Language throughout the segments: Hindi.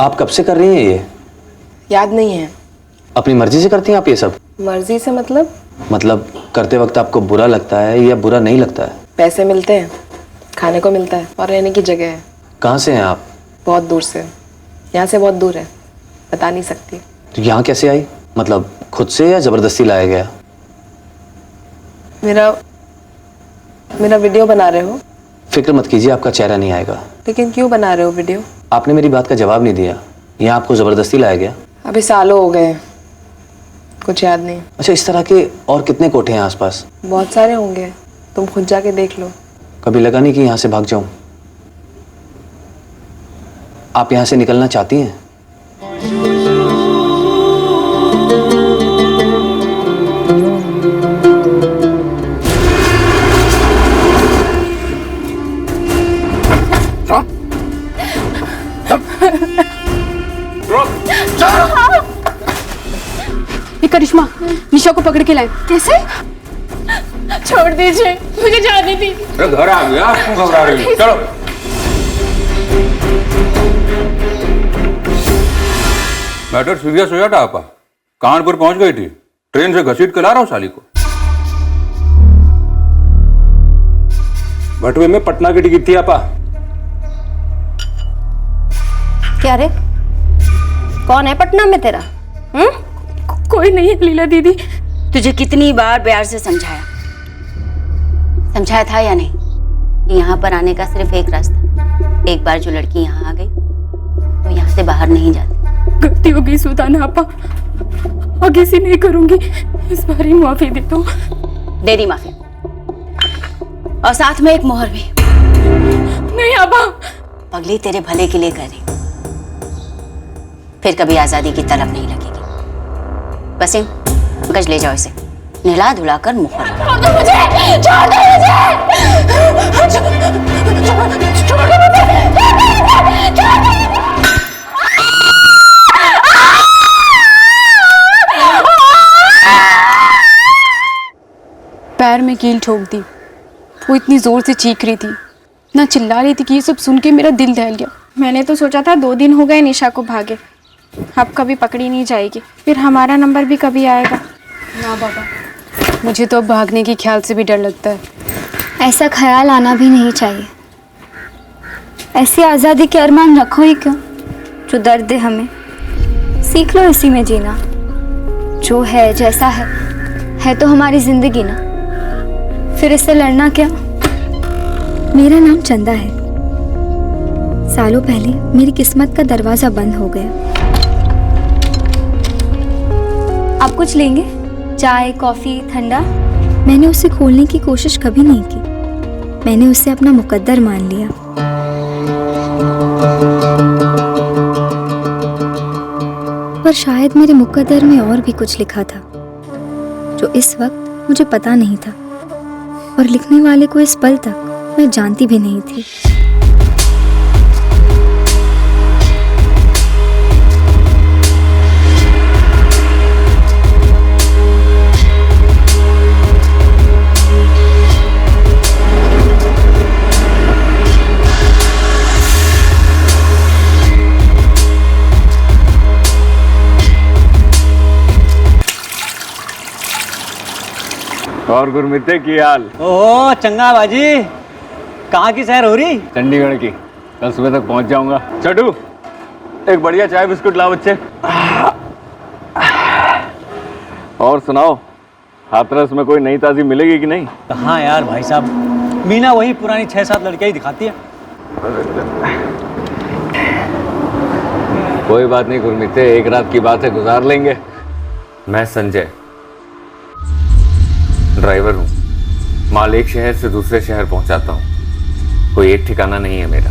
आप कब से कर रही हैं ये? याद नहीं है। अपनी मर्जी से करती हैं आप ये सब? मर्जी से मतलब करते वक्त आपको बुरा लगता है या बुरा नहीं लगता है? पैसे मिलते हैं, खाने को मिलता है और रहने की जगह है। कहाँ से हैं आप? बहुत दूर से। यहाँ से बहुत दूर है, बता नहीं सकती। तो यहाँ कैसे आई? मतलब खुद से या जबरदस्ती लाया गया? मेरा वीडियो बना रहे हो? फिक्र मत कीजिए, आपका चेहरा नहीं आएगा। लेकिन क्यों बना रहे हो वीडियो? आपने मेरी बात का जवाब नहीं दिया। यहाँ आपको जबरदस्ती लाया गया? अभी सालों हो गए, कुछ याद नहीं। अच्छा, इस तरह के और कितने कोठे हैं आसपास? बहुत सारे होंगे, तुम खुद जाके देख लो। कभी लगा नहीं कि यहाँ से भाग जाऊं? आप यहाँ से निकलना चाहती हैं? करिश्मा, निशा को पकड़ के लाए। कैसे? छोड़ दीजिए, मुझे जाने दीजिए। घर आ गया, क्यों घबरा रही हो? चलो। मैटर सीरियस हो जाता आपा। कानपुर पहुंच गई थी, ट्रेन से घसीट के ला रहा हूं साली को। बटुए में पटना की टिकट थी आपा। क्या रे, कौन है पटना में तेरा? कोई नहीं है लीला दीदी। तुझे कितनी बार प्यार से समझाया था या नहीं कि यहाँ पर आने का सिर्फ एक रास्ता। एक बार जो लड़की यहाँ आ गई तो यहाँ से बाहर नहीं जाती। गलती हो गई सुल्ताना आपा, आगे से नहीं करूंगी। इस बार ही माफी देता हूँ। दे दी माफी, और साथ में एक मोहर भी। नहीं आपा, पगली तेरे भले के लिए कर रही, फिर कभी आजादी की तलब नहीं लगेगी। वसीम, गज ले जाओ इसे, नहला धुला कर मुहर। छोड़ दो मुझे, छोड़ दो मुझे, छोड़ दो मुझे। पैर में कील ठोक दी। वो इतनी जोर से चीख रही थी, ना चिल्ला रही थी कि ये सब सुन के मेरा दिल दहल गया। मैंने तो सोचा था 2 दिन हो गए निशा को भागे, अब कभी पकड़ी नहीं जाएगी, फिर हमारा नंबर भी कभी आएगा ना। बाबा, मुझे तो अब भागने के ख्याल से भी डर लगता है। ऐसा ख्याल आना भी नहीं चाहिए। ऐसी आज़ादी के अरमान रखो ही क्यों जो दर्द दे हमें। सीख लो इसी में जीना। जो है जैसा है तो हमारी जिंदगी ना, फिर इससे लड़ना क्या। मेरा नाम चंदा है। सालों पहले मेरी किस्मत का दरवाजा बंद हो गया। आप कुछ लेंगे? चाय, कॉफी, ठंडा? मैंने उसे खोलने की कोशिश कभी नहीं की। मैंने उसे अपना मुकद्दर मान लिया। पर शायद मेरे मुकद्दर में और भी कुछ लिखा था जो इस वक्त मुझे पता नहीं था, और लिखने वाले को इस पल तक मैं जानती भी नहीं थी। और गुरमिते की हाल? ओह चंगा बाजी, कहाँ की सैर हो रही? चंडीगढ़ की। कल सुबह तक पहुंच जाऊंगा। चटू, एक बढ़िया चाय बिस्कुट लाओ बच्चे। और सुनाओ, हाथरस में कोई नई ताजी मिलेगी कि नहीं? हाँ यार भाई साहब, मीना वही पुरानी 6-7 लड़कियां ही दिखाती है। कोई बात नहीं गुरमिते, एक रात की बात है, गुजार लेंगे। मैं संजय, ड्राइवर हूँ। माल एक शहर से दूसरे शहर पहुंचाता हूँ। कोई एक ठिकाना नहीं है मेरा।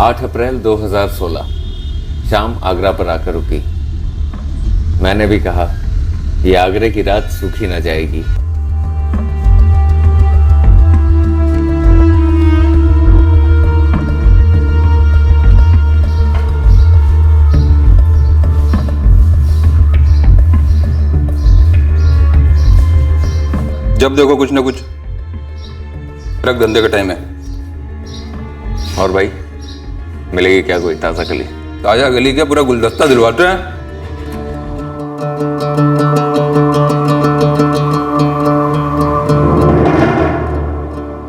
8 अप्रैल 2016 शाम आगरा पर आकर रुकी। मैंने भी कहा ये आगरे की रात सूखी न जाएगी। जब देखो कुछ ना कुछ, ट्रक धंधे का टाइम है। और भाई मिलेगी क्या कोई ताज़ा कली? ताजा गली के पूरा गुलदस्ता दिलवाते हैं।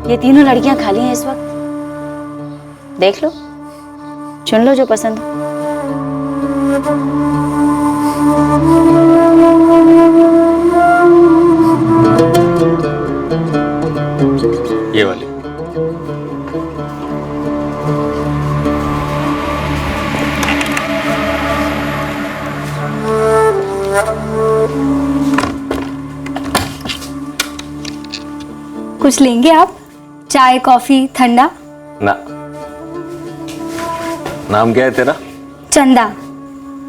ये तीनों लड़कियां खाली हैं इस वक्त, देख लो, चुन लो जो पसंद हो। ये वाली। कुछ लेंगे आप? चाय, कॉफी, ठंडा? ना। नाम क्या है तेरा? चंदा।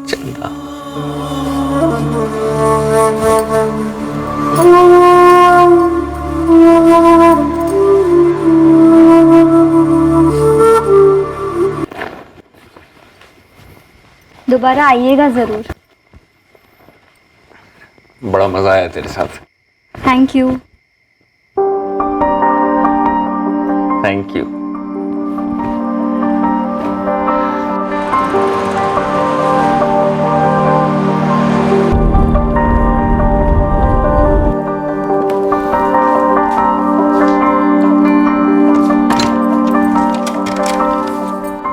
चंदा। दोबारा आइएगा जरूर। बड़ा मजा आया तेरे साथ। Thank you. Thank you.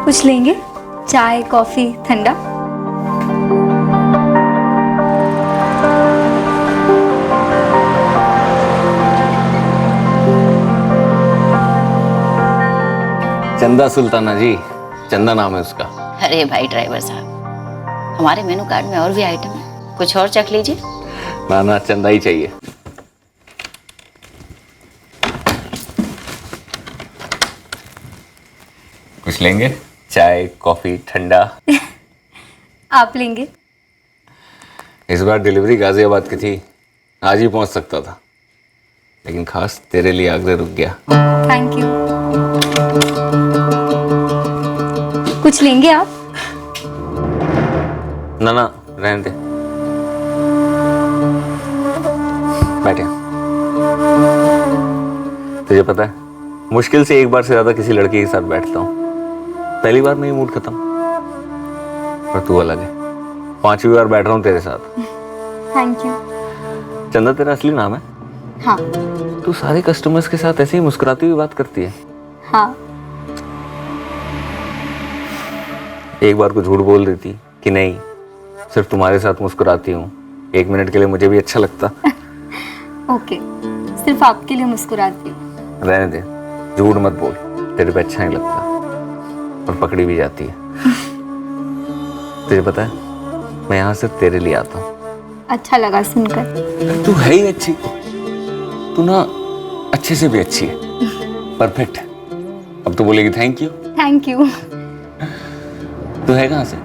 कुछ लेंगे? चाय, कॉफी, ठंडा? चंदा सुल्ताना जी, चंदा नाम है उसका। अरे भाई ड्राइवर साहब, हमारे मेनू कार्ड में और भी आइटम है, कुछ और चख लीजिए। ना ना, चंदा ही चाहिए। कुछ लेंगे? चाय, कॉफी, ठंडा? आप लेंगे? इस बार डिलीवरी गाजियाबाद की थी, आज ही पहुंच सकता था, लेकिन खास तेरे लिए आगरा रुक गया। Thank you. कुछ लेंगे आप? ना ना, रहने दे। बैठे। तुझे पता है, मुश्किल से एक बार से ज्यादा किसी लड़के के साथ बैठता हूँ, पहली बार में ही मूड खत्म। पर तू अलग है, 5वीं बार बैठ रहा हूँ तेरे साथ। Thank you. चंदा तेरा असली नाम है? हाँ। तू सारे कस्टमर्स के साथ ऐसे ही मुस्कुराती हुई बात करती है? हाँ। एक बार को झूठ बोल देती कि नहीं, सिर्फ तुम्हारे साथ मुस्कुराती हूँ, 1 मिनट के लिए मुझे भी अच्छा लगता। ओके, सिर्फ आपके लिए मुस्कुराती हूँ। रहने दे, झूठ मत बोल, तेरे पे अच्छा नहीं लगता, और पकड़ी भी जाती है। तुझे पता है, मैं यहाँ सिर्फ तेरे लिए आता हूँ। अच्छा लगा सुनकर। तू है ही अच्छी, तू ना अच्छे से भी अच्छी है, परफेक्ट है। अब तो बोलेगी थैंक यू। Thank you. तू है कहाँ से?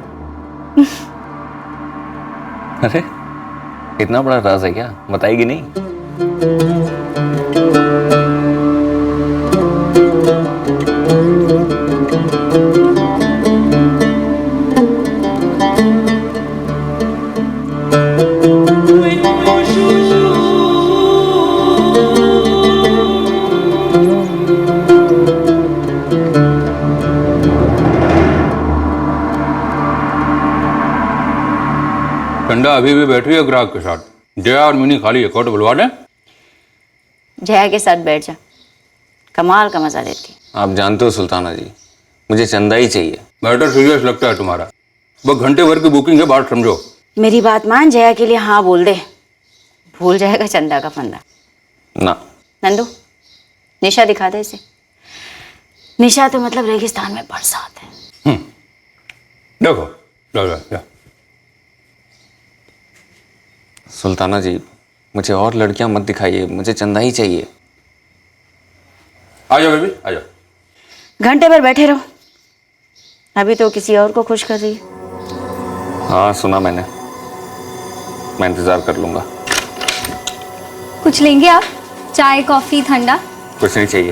अरे इतना बड़ा राज है क्या, बताएगी नहीं? चंदा अभी भी बैठी है ग्राहक के साथ। जया और मिनी खाली एक और बुलवा दें। जया के साथ बैठ जा, कमाल का मजा देती। आप जानते हो सुल्ताना जी, मुझे चंदा ही चाहिए। मैटर सीरियस लगता है तुम्हारा, बस घंटे भर की बुकिंग है, बात समझो। मेरी बात मान, जया के लिए हाँ बोल दे, भूल जाएगा चंदा का फंदा। ना। नंदू, निशा दिखा दे इसे। निशा तो मतलब रेगिस्तान में बरसात है। देखो लो लो लो। सुल्ताना जी, मुझे और लड़कियां मत दिखाइए, मुझे चंदा ही चाहिए। आ जाओ बेबी, आ जाओ। घंटे भर बैठे रहो, अभी तो किसी और को खुश कर रही है। हाँ सुना मैंने, मैं इंतजार कर लूंगा। कुछ लेंगे आप? चाय, कॉफी, ठंडा? कुछ नहीं चाहिए।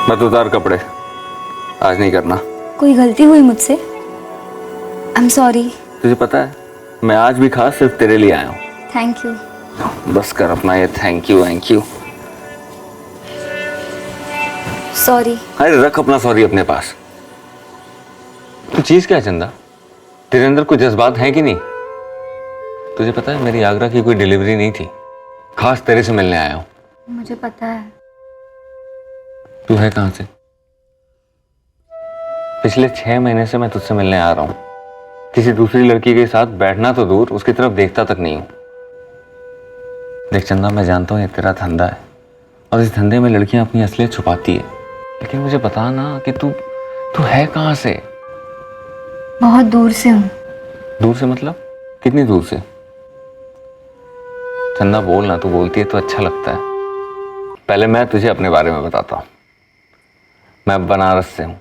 मत उतार कपड़े, आज नहीं करना। कोई गलती हुई मुझसे? I am sorry. तुझे पता है, मैं आज भी खास सिर्फ तेरे लिए आया हूँ। Thank you. बस कर अपना ये थैंक यू। सॉरी। अरे रख अपना सॉरी अपने पास। तू चीज क्या है चंदा? तेरे अंदर कोई जज्बात हैं कि नहीं? तुझे पता है मेरी आगरा की कोई डिलीवरी नहीं थी, खास तेरे से मिलने आया हूं। मुझे पता है। तू है कहां से? पिछले 6 महीने से मैं तुझसे मिलने आ रहा हूं। किसी दूसरी लड़की के साथ बैठना तो दूर, उसकी तरफ देखता तक नहीं हूं। देख चंदा, मैं जानता हूं ये तेरा धंधा है और इस धंधे में लड़कियां अपनी असलियत छुपाती है, लेकिन मुझे बता ना कि तू है कहां से? बहुत दूर से हूँ। दूर से मतलब कितनी दूर से? चंदा बोल ना, तू बोलती है तो अच्छा लगता है। पहले मैं तुझे अपने बारे में बताता हूँ। मैं बनारस से हूँ।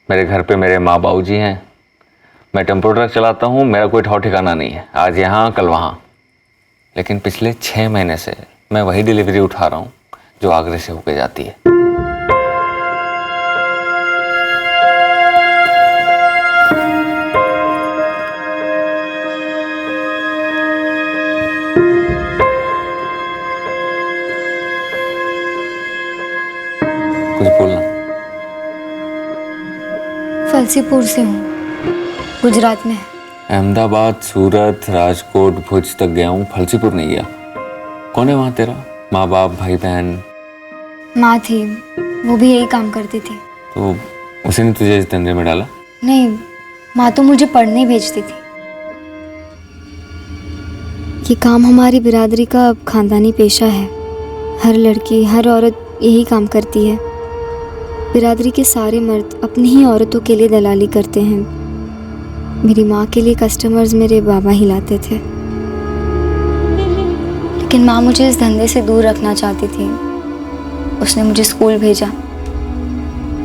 मेरे घर पे मेरे माँ बाबू जी हैं। मैं टेम्पो ट्रक चलाता हूँ। मेरा कोई ठौर ठिकाना नहीं है, आज यहाँ कल वहाँ। लेकिन पिछले 6 महीने से मैं वही डिलीवरी उठा रहा हूँ जो आगरे से होके जाती है। कुछ बोलना। फलसीपुर से हूँ, गुजरात में। अहमदाबाद, सूरत, राजकोट, भुज तक गया हूँ, फलसीपुर नहीं गया। कौन है वहाँ तेरा? माँ बाप, भाई बहन? माँ थी, वो भी यही काम करती थी। तो उसी ने तुझे इस धंधे में डाला? नहीं, माँ तो मुझे पढ़ने भेजती थी। ये काम हमारी बिरादरी का खानदानी पेशा है। हर लड़की, हर औरत यही काम करती है। बिरादरी के सारे मर्द अपनी ही औरतों के लिए दलाली करते हैं। मेरी माँ के लिए कस्टमर्स मेरे बाबा ही लाते थे, लेकिन माँ मुझे इस धंधे से दूर रखना चाहती थी। उसने मुझे स्कूल भेजा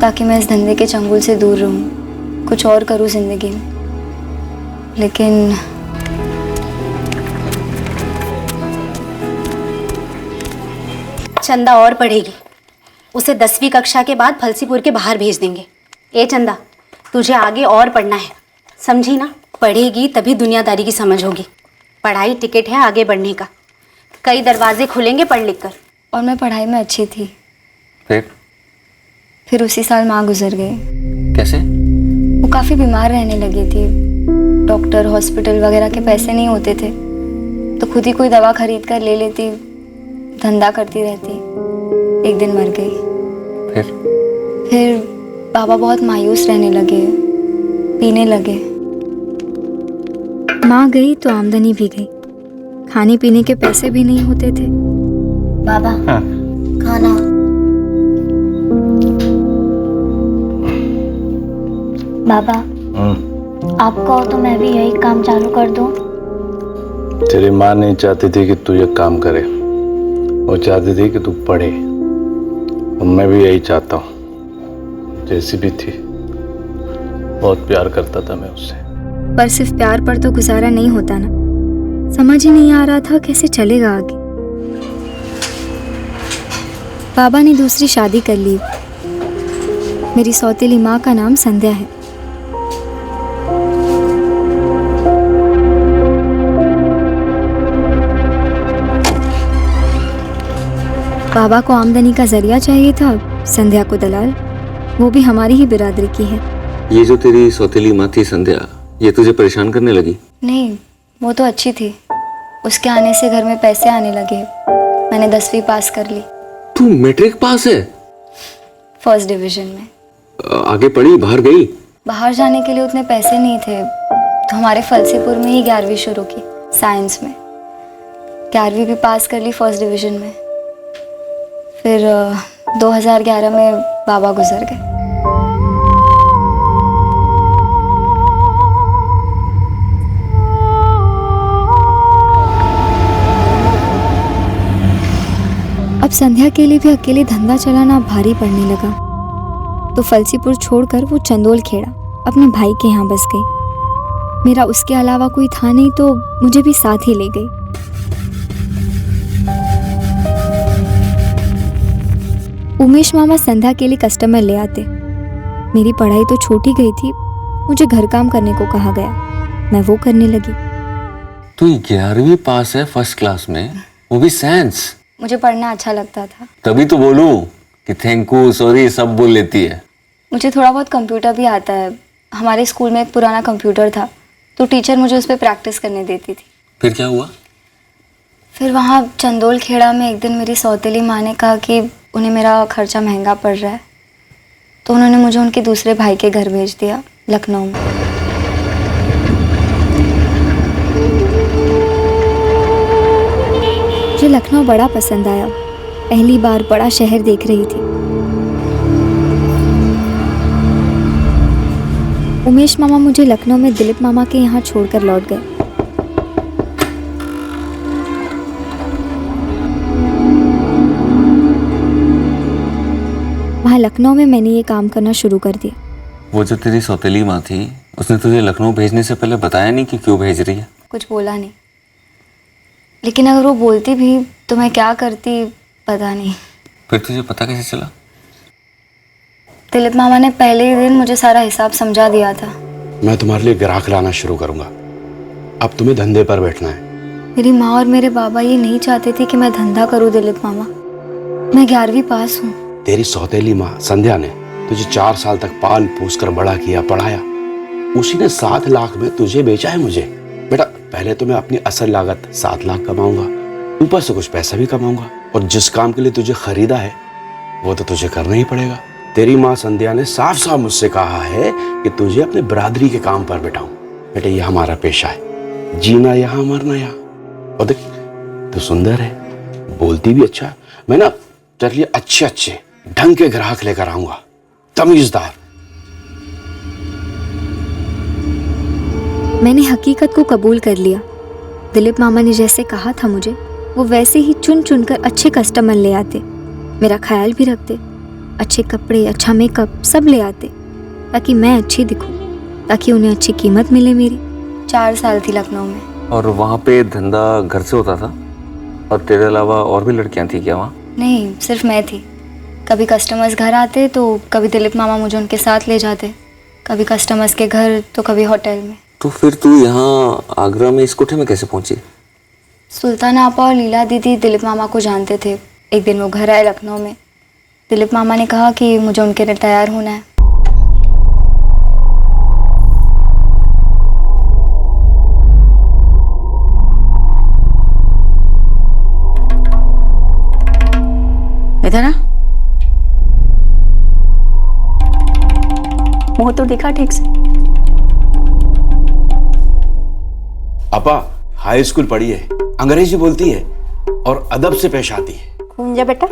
ताकि मैं इस धंधे के चंगुल से दूर रहूं, कुछ और करूं जिंदगी में। लेकिन चंदा और पढ़ेगी, उसे 10वीं कक्षा के बाद फलसीपुर के बाहर भेज देंगे। ए चंदा, तुझे आगे और पढ़ना है, समझी ना? पढ़ेगी तभी दुनियादारी की समझ होगी। पढ़ाई टिकट है आगे बढ़ने का, कई दरवाजे खुलेंगे पढ़ लिख कर। और मैं पढ़ाई में अच्छी थी। फिर उसी साल माँ गुजर गई। कैसे? वो काफ़ी बीमार रहने लगी थी। डॉक्टर, हॉस्पिटल वगैरह के पैसे नहीं होते थे, तो खुद ही कोई दवा खरीद कर ले लेती, धंधा करती रहती। एक दिन मर गई। फिर बाबा बहुत मायूस रहने लगे, पीने लगे। माँ गई तो आमदनी भी गई, खाने पीने के पैसे भी नहीं होते थे। बाबा, हाँ। खाना। बाबा, आप कहो तो मैं भी यही काम चालू कर दूं। तेरी माँ नहीं चाहती थी कि तू ये काम करे, वो चाहती थी कि तू पढ़े। और मैं भी यही चाहता हूँ। जैसी भी थी, बहुत प्यार करता था मैं उससे। पर सिर्फ प्यार पर तो गुजारा नहीं होता ना। समझ ही नहीं आ रहा था कैसे चलेगा आगे। बाबा ने दूसरी शादी कर ली। मेरी सौतेली माँ का नाम संध्या है। बाबा को आमदनी का जरिया चाहिए था, संध्या को दलाल, वो भी हमारी ही बिरादरी की है। ये जो तेरी सौतेली माँ थी संध्या, ये तुझे परेशान करने लगी? नहीं, वो तो अच्छी थी। उसके आने से घर में पैसे आने लगे। मैंने 10वीं पास कर ली। तू मैट्रिक पास है? फर्स्ट डिवीजन में। आगे पढ़ी, बाहर गई? बाहर जाने के लिए उतने पैसे नहीं थे, तो हमारे फलसीपुर में ही 11वीं शुरू की, साइंस में। 11वीं भी पास कर ली फर्स्ट डिवीजन में। फिर 2011 में बाबा गुजर गए। अब संध्या के लिए भी अकेले धंधा चलाना भारी पड़ने लगा, तो फलसीपुर छोड़कर वो चंदोल खेड़ा अपने भाई के यहाँ बस गई। मेरा उसके अलावा कोई था नहीं, तो मुझे भी साथ ही ले गई। उमेश मामा संध्या के लिए कस्टमर ले आते। मेरी पढ़ाई तो छूट ही गई थी, मुझे घर काम करने को कहा गया, मैं वो करने लगी। तू 11वीं पास है, फर्स्ट क्लास में, वो भी साइंस। मुझे पढ़ना अच्छा लगता था। तभी तो बोलूं कि थैंक यू सॉरी सब बोल लेती है? मुझे थोड़ा बहुत कंप्यूटर भी आता है। हमारे स्कूल में एक पुराना कंप्यूटर था तो टीचर मुझे उस पर प्रैक्टिस करने देती थी। फिर क्या हुआ? फिर वहाँ चंदोल खेड़ा में एक दिन मेरी सौतेली माँ ने कहा कि उन्हें मेरा खर्चा महंगा पड़ रहा है, तो उन्होंने मुझे उनके दूसरे भाई के घर भेज दिया, लखनऊ में। मुझे लखनऊ बड़ा पसंद आया। पहली बार बड़ा शहर देख रही थी। उमेश मामा मुझे लखनऊ में दिलीप मामा के यहाँ छोड़कर लौट गए। वहाँ लखनऊ में मैंने ये काम करना शुरू कर दिया। वो जो तेरी सौतेली माँ थी उसने तुझे लखनऊ भेजने से पहले बताया नहीं कि क्यों भेज रही है? कुछ बोला नहीं, लेकिन अगर वो बोलती भी तो मैं क्या करती पता नहीं। फिर तुझे पता कैसे चला? दिलीप मामा ने पहले ही दिन मुझे सारा हिसाब समझा दिया था। मैं तुम्हारे लिए ग्राहक लाना शुरू करूंगा। अब तुम्हें धंधे पर बैठना है। मेरी माँ और मेरे बाबा ये नहीं चाहते थे कि मैं धंधा करूँ दिलीप मामा। मैं 11वीं पास हूँ। तेरी सौतेली माँ संध्या ने तुझे 4 साल तक पाल पोस कर बड़ा किया, पढ़ाया। उसी ने 7 लाख में तुझे बेचा है मुझे। बेटा पहले तो मैं अपनी असल लागत 7 लाख कमाऊंगा, ऊपर से कुछ पैसा भी कमाऊंगा, और जिस काम के लिए तुझे खरीदा है वो तो तुझे करना ही पड़ेगा। तेरी माँ संध्या ने साफ साफ मुझसे कहा है कि तुझे अपने बरादरी के काम पर बैठाऊं। बेटे ये हमारा पेशा है, जीना यहाँ मरना यहाँ। और देख तू सुंदर है, बोलती भी अच्छा। मैं ना तेरे लिए अच्छे ढंग के ग्राहक लेकर आऊंगा, तमीजदार। मैंने हकीकत को कबूल कर लिया। दिलीप मामा ने जैसे कहा था मुझे, वो वैसे ही चुन चुन कर अच्छे कस्टमर ले आते, मेरा ख्याल भी रखते, अच्छे कपड़े, अच्छा मेकअप सब ले आते, ताकि मैं अच्छी दिखूं, ताकि उन्हें अच्छी कीमत मिले मेरी। 4 साल थी लखनऊ में। और वहाँ पे धंधा घर से होता था? और तेरे अलावा और भी लड़कियाँ थी क्या वहाँ? नहीं, सिर्फ मैं थी। कभी कस्टमर्स घर आते तो कभी दिलीप मामा मुझे उनके साथ ले जाते, कभी कस्टमर्स के घर तो कभी होटल में। तो फिर तू यहाँ आगरा में इस कोठे में कैसे पहुंची? सुल्तान आपा और लीला दीदी दिलीप मामा को जानते थे। एक दिन वो घर आए लखनऊ में। दिलीप मामा ने कहा कि मुझे उनके लिए तैयार होना है। इधर आ, मुंह तो दिखा ठीक से। अपा हाई स्कूल पढ़ी है, अंग्रेजी बोलती है और अदब से पेश आती है। घूम जा बेटा,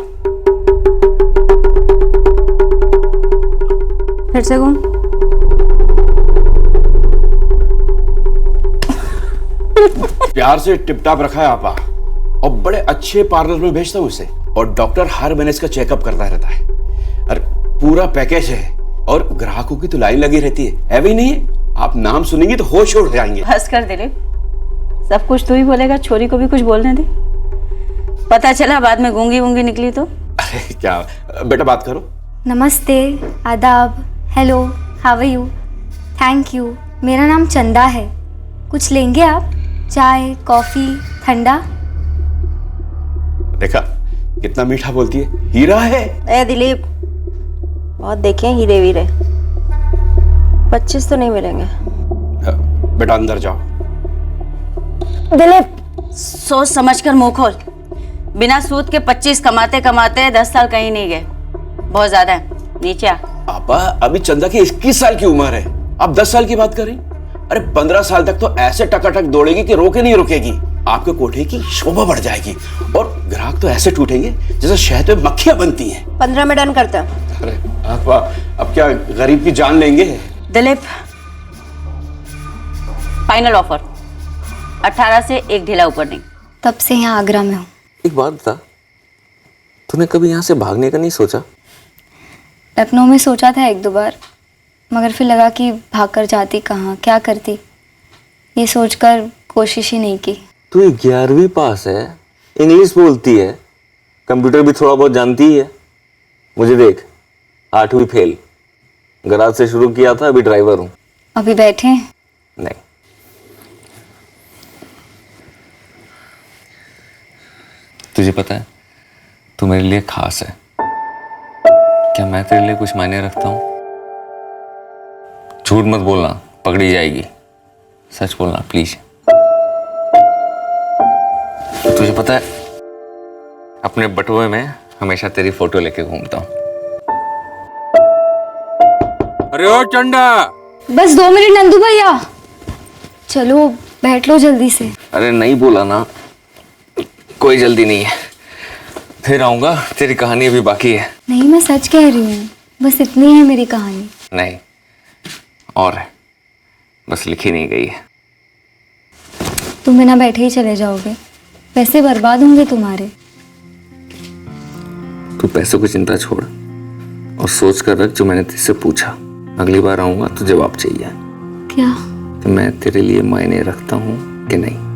फिर से घूम। प्यार से टिपटाप रखा है आपा, और बड़े अच्छे पार्लर में भेजता हूँ इसे, और डॉक्टर हर महीने इसका चेकअप करता रहता है। अरे पूरा पैकेज है, और ग्राहकों की तो लाइन लगी रहती है भी नहीं है? आप नाम सुनेंगे तो होश उड़ जाएंगे। बस कर दिलीप, सब कुछ तू ही बोलेगा, छोरी को भी कुछ बोलने दे। पता चला बाद में गूंगी वूंगी निकली तो। अरे क्या बेटा, बात करो। नमस्ते, आदाब, hello, how are you, thank you. मेरा नाम चंदा है। कुछ लेंगे आप? चाय, कॉफ़ी, ठंडा? देखा कितना मीठा बोलती है, हीरा है। ए दिलीप, बहुत देखे हीरे वीरे, 25 तो नहीं मिलेंगे। बेटा अंदर जाओ। दिलीप सोच समझ कर मुंह खोल। बिना सूद के 25 कमाते कमाते 10 साल कहीं नहीं गए, बहुत ज्यादा है। नीचे आ। आपा अभी चंदा की 21 साल की उम्र है, आप 10 साल की बात करें? अरे 15 साल तक तो ऐसे टकाटक दौड़ेगी कि रोके नहीं रुकेगी। आपके कोठे की शोभा बढ़ जाएगी, और ग्राहक तो ऐसे टूटेंगे जैसे शहद में मक्खियां बनती हैं। 15 में डन करता। अरे आपा अब क्या गरीब की जान लेंगे? दिलीप फाइनल ऑफर, 18 से एक ढीला ऊपर नहीं। तब से यहाँ आगरा में हूँ। एक बात बता, तूने कभी यहाँ से भागने का नहीं सोचा? लखनऊ में सोचा था 1-2 बार, मगर फिर लगा कि भाग कर जाती कहाँ, क्या करती, ये सोचकर कोशिश ही नहीं की। तू 11वीं पास है, इंग्लिश बोलती है, कंप्यूटर भी थोड़ा बहुत जानती है। मुझे देख, 8वीं फेल, गराज से शुरू किया था, अभी ड्राइवर हूँ। अभी बैठे हैं? नहीं, तुझे पता है तू मेरे लिए खास है। क्या मैं तेरे लिए कुछ मायने रखता हूँ? झूठ मत बोलना, पकड़ी जाएगी। सच बोलना प्लीज। तुझे पता है, अपने बटुए में हमेशा तेरी फोटो लेके घूमता हूँ। अरे ओ चंदा, बस 2 मिनट नंदू भैया, चलो बैठ लो जल्दी से। अरे नहीं बोला ना, कोई जल्दी नहीं है, फिर आऊंगा। तेरी कहानी अभी बाकी है। नहीं, मैं सच कह रही हूँ, बस इतनी है मेरी कहानी। नहीं, और है, बस लिखी नहीं गई है। तुम बिना बैठे ही चले जाओगे, पैसे बर्बाद होंगे तुम्हारे। तू पैसों की चिंता छोड़ और सोच कर रख जो मैंने तुझसे पूछा। अगली बार आऊंगा तो जवाब चाहिए। क्या? कि मैं तेरे लिए मायने रखता हूँ कि नहीं।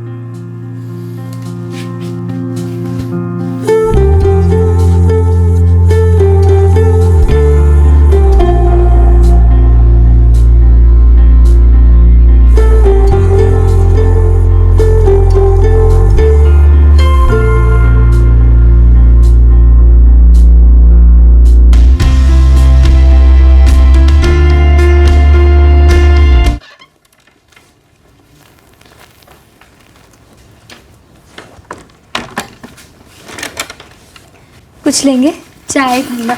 कुछ लेंगे? चाय ठंडा?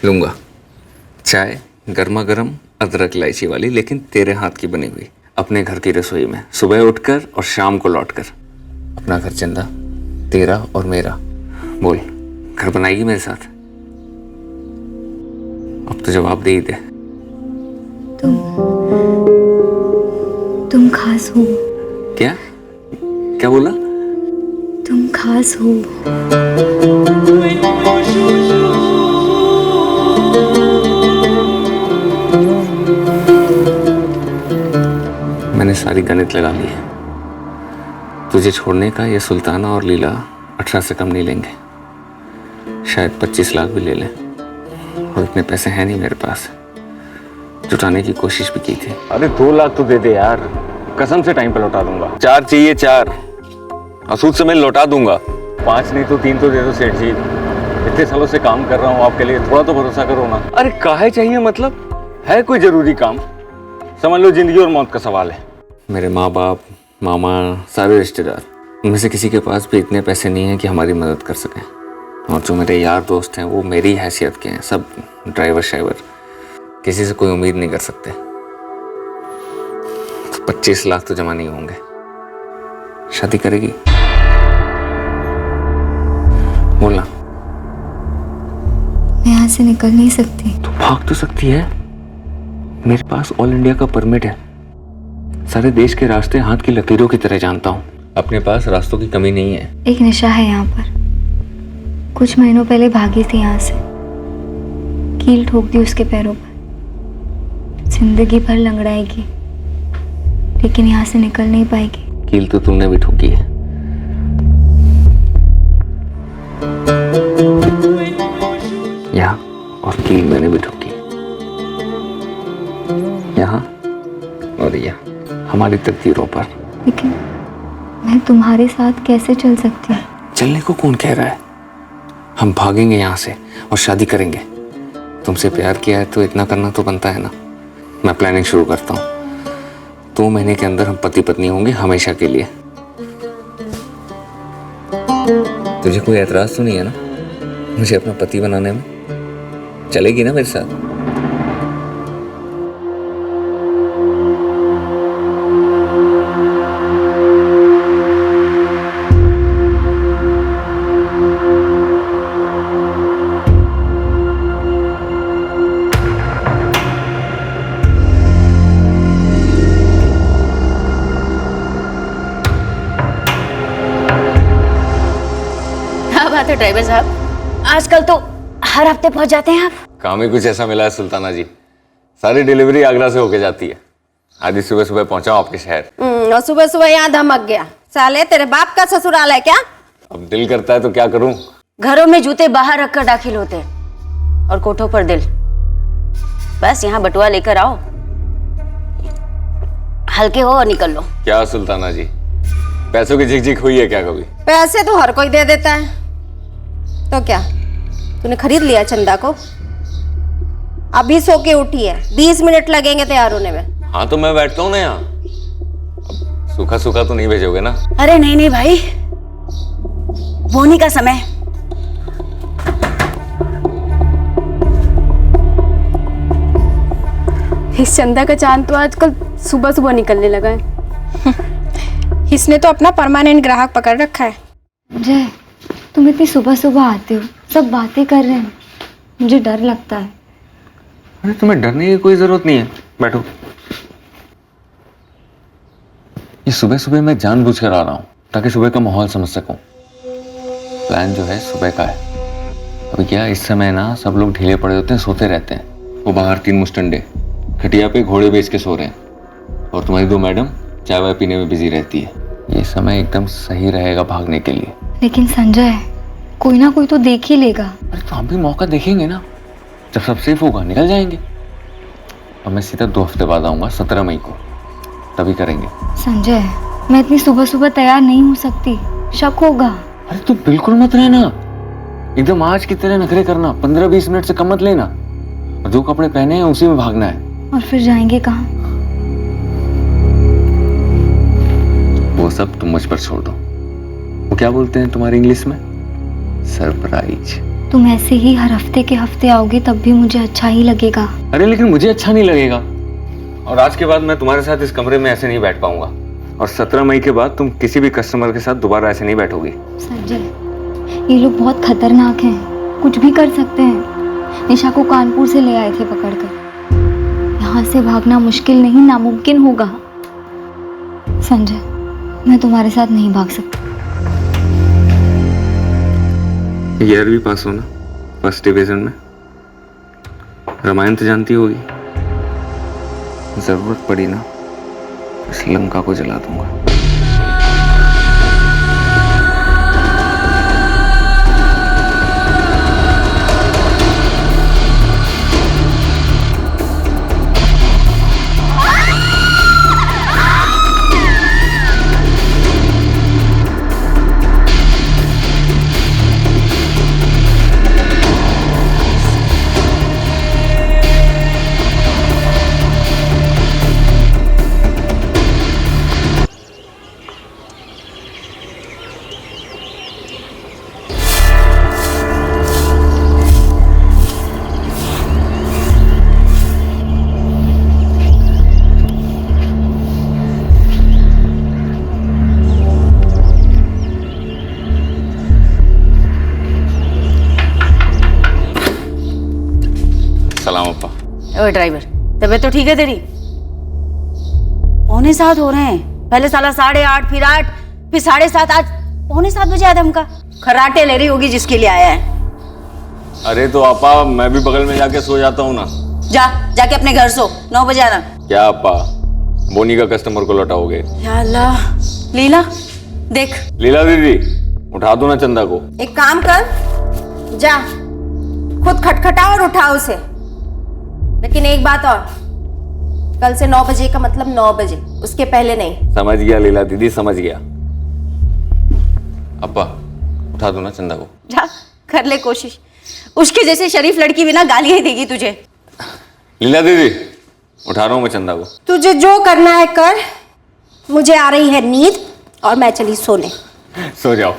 लूंगा। चाय गर्मा गर्म अदरक इलायची वाली, लेकिन तेरे हाथ की बनी हुई, अपने घर की रसोई में, सुबह उठकर और शाम को लौटकर। अपना घर चंदा, तेरा और मेरा। बोल, घर बनाएगी मेरे साथ? अब तो जवाब दे ही दे। तुम खास हो। क्या क्या बोला? तुम खास हो। मैंने सारी गणित लगा ली है। तुझे छोड़ने का ये सुल्ताना और लीला 18 से कम नहीं लेंगे। शायद 25 लाख भी ले लें, और इतने पैसे हैं नहीं मेरे पास। जुटाने की कोशिश भी की थी। अरे 2 लाख तो दे दे यार, कसम से टाइम पे लौटा दूंगा। 4 चाहिए, 4 और सूद समेत लौटा दूंगा। 5 नहीं तो 3 तो दे दो सेठ जी। इतने सालों से काम कर रहा हूँ आपके लिए, थोड़ा तो भरोसा करो ना। अरे काहे चाहिए, मतलब है कोई जरूरी काम? समझ लो जिंदगी और मौत का सवाल है। मेरे माँ बाप, मामा, सारे रिश्तेदार, उनमें से किसी के पास भी इतने पैसे नहीं हैं कि हमारी मदद कर सकें। और जो मेरे यार दोस्त हैं वो मेरी हैसियत के हैं, सब ड्राइवर शाइवर, किसी से कोई उम्मीद नहीं कर सकते। तो 25 लाख तो जमा नहीं होंगे। शादी करेगी? बोलना। मैं यहाँ से निकल नहीं सकती। तो भाग तो सकती है, मेरे पास ऑल इंडिया का परमिट है। सारे देश के रास्ते हाथ की लकीरों की तरह जानता हूँ। अपने पास रास्तों की कमी नहीं है। एक नशा है यहाँ पर। कुछ महीनों पहले भागी थी यहाँ से, कील ठोक दी उसके पैरों पर। जिंदगी भर लंगड़ाएगी, लेकिन यहाँ से निकल नहीं पाएगी। कील तो तुमने भी ठोकी है। यहाँ, और कील मैंने भी ठोकी। यहाँ और यहाँ, हमारी तकदीरों पर। लेकिन मैं तुम्हारे साथ कैसे चल सकती हूँ? चलने को कौन कह रहा है? हम भागेंगे यहाँ से और शादी करेंगे। तुमसे प्यार किया है तो इतना करना तो बनता है ना। मैं प्लानिंग शुरू करता हूँ। 2 महीने के अंदर हम पति पत्नी होंगे हमेशा के लिए। तुझे कोई एतराज तो नहीं है ना मुझे अपना पति बनाने में? चलेगी ना मेरे साथ? क्या बात है ड्राइवर साहब, आजकल तो हर हफ्ते पहुंच जाते हैं आप। काम ही कुछ ऐसा मिला है सुल्ताना जी, सारी डिलीवरी आगरा से होके जाती है। आज सुबह सुबह पहुंचा हूं आपके शहर। और सुबह सुबह यहाँ धमक गया। साले तेरे बाप का ससुराल है क्या? अब दिल करता है तो क्या करूं। घरों में जूते बाहर रखकर दाखिल होते हैं और कोठों पर दिल। बस यहाँ बटुआ लेकर आओ, हल्के हो और निकल लो। क्या सुल्ताना जी, पैसों की झिकझिक हुई है क्या कभी? पैसे तो हर कोई दे देता है, तो क्या तूने खरीद लिया चंदा को? अभी सो के उठी है, 20 मिनट लगेंगे तैयार होने में। हाँ तो मैं बैठता हूँ ना यहाँ। अब सूखा सूखा तो नहीं भेजोगे ना? अरे नहीं नहीं भाई, बोनी का समय। इस चंदा का चांद तो आजकल सुबह सुबह निकलने लगा है। इसने तो अपना परमानेंट ग्राहक पकड़ रखा है। जय, तुम इतनी सुबह सुबह आते हो, सब बातें कर रहे हैं, मुझे डर लगता है। अरे तुम्हें डरने की कोई जरूरत नहीं है, बैठो। ये सुबह सुबह मैं जानबूझकर आ रहा हूँ ताकि सुबह का माहौल समझ सकूं। प्लान जो है सुबह का है। अभी क्या इस समय ना सब लोग ढीले पड़े होते हैं, सोते रहते हैं। वो बाहर 3 मुस्टंडे खटिया पे घोड़े बेच के सो रहे हैं और तुम्हारी 2 मैडम चाय वाय पीने में बिजी रहती है। ये समय एकदम सही रहेगा भागने के लिए। लेकिन संजय, कोई ना कोई तो देख ही लेगा। अरे तो हम भी मौका देखेंगे ना, जब सब सेफ होगा निकल जाएंगे। अब मैं सीधा 2 हफ्ते बाद आऊंगा, 17 मई को, तभी करेंगे। संजय, मैं इतनी सुबह सुबह तैयार नहीं हो सकती, शक होगा। अरे तू बिल्कुल मत रहना, एकदम आज की तरह नखरे करना, 15-20 मिनट से कम मत लेना, और जो कपड़े पहने हैं उसी में भागना है। और फिर जाएंगे कहाँ? वो सब तुम मुझ पर छोड़ दो। वो क्या बोलते हैं तुम्हारे इंग्लिश में? सरप्राइज। तुम ऐसे ही हर हफ्ते के हफ्ते आओगे तब भी मुझे अच्छा ही लगेगा। अरे लेकिन मुझे अच्छा नहीं लगेगा, और आज के बाद मैं तुम्हारे साथ इस कमरे में ऐसे नहीं बैठ पाऊंगा, और 17 मई के बाद तुम किसी भी कस्टमर के साथ दोबारा ऐसे नहीं बैठोगी। संजय, ये लोग बहुत खतरनाक हैं, कुछ भी कर सकते हैं। निशा को कानपुर से ले आए थे पकड़कर। यहाँ से भागना मुश्किल नहीं, नामुमकिन होगा। संजय, मैं तुम्हारे साथ नहीं भाग सकती। 11वीं पास हो ना, फर्स्ट डिवीजन में। रामायण तो जानती होगी। जरूरत पड़ी ना इस लंका को जला दूंगा। सलाम अप्पा। ओए ड्राइवर, तबीयत तो ठीक है तेरी? 6:45 हो रहे हैं। पहले साला 8:30, फिर 8, फिर 7:30, आज 6:45 बजे आया धमका। खर्राटे ले रही होगी जिसके लिए आया है। अरे तो अपा मैं भी बगल में जाके सो जाता हूँ ना। जाके अपने घर सो, 9 बजे आना। क्या अपा, बोनी का कस्टमर को लौटाओगे? या अल्लाह। लीला देख। लीला दीदी, उठा दो ना चंदा को। एक काम कर, जा खुद खटखटा और उठा उसे। लेकिन एक बात और, कल से 9 बजे का मतलब 9 बजे, उसके पहले नहीं। समझ गया लीला दीदी, समझ गया। अप्पा उठा दो ना चंदा को। जा कर ले कोशिश, उसके जैसे शरीफ लड़की बिना गालियां ही देगी तुझे। लीला दीदी, उठा रहा हूं मैं चंदा को। तुझे जो करना है कर, मुझे आ रही है नींद और मैं चली सोने। सो जाओ।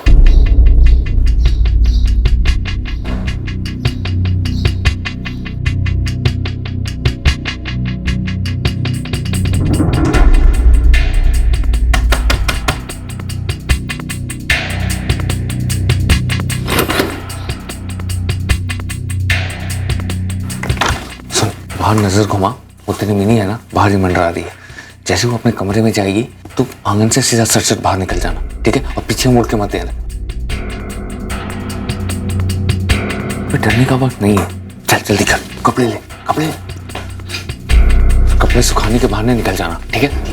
बाहर नजर घुमा, वो तेरी मिनी है ना, बाहर ही मंडरा रही है। जैसे वो अपने कमरे में जाएगी तो आंगन से सीधा सट बाहर निकल जाना, ठीक है? और पीछे मुड़ के मत देना। डरने का वक्त नहीं है। चल जल्दी कर, कपड़े ले, कपड़े सुखाने के बहाने निकल जाना, ठीक है?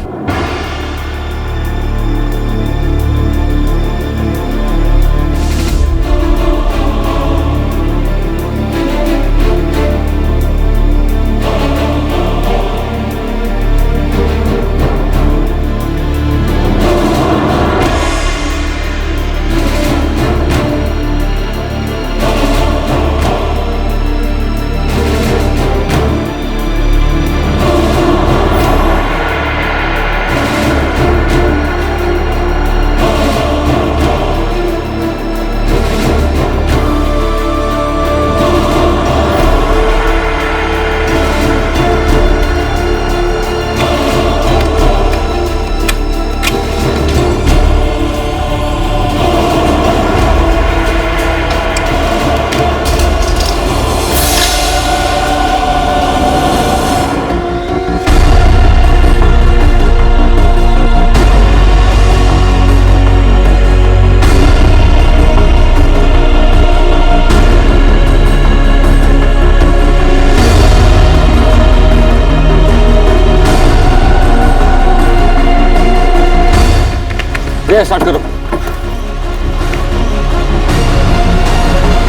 ये स्टार्ट करो,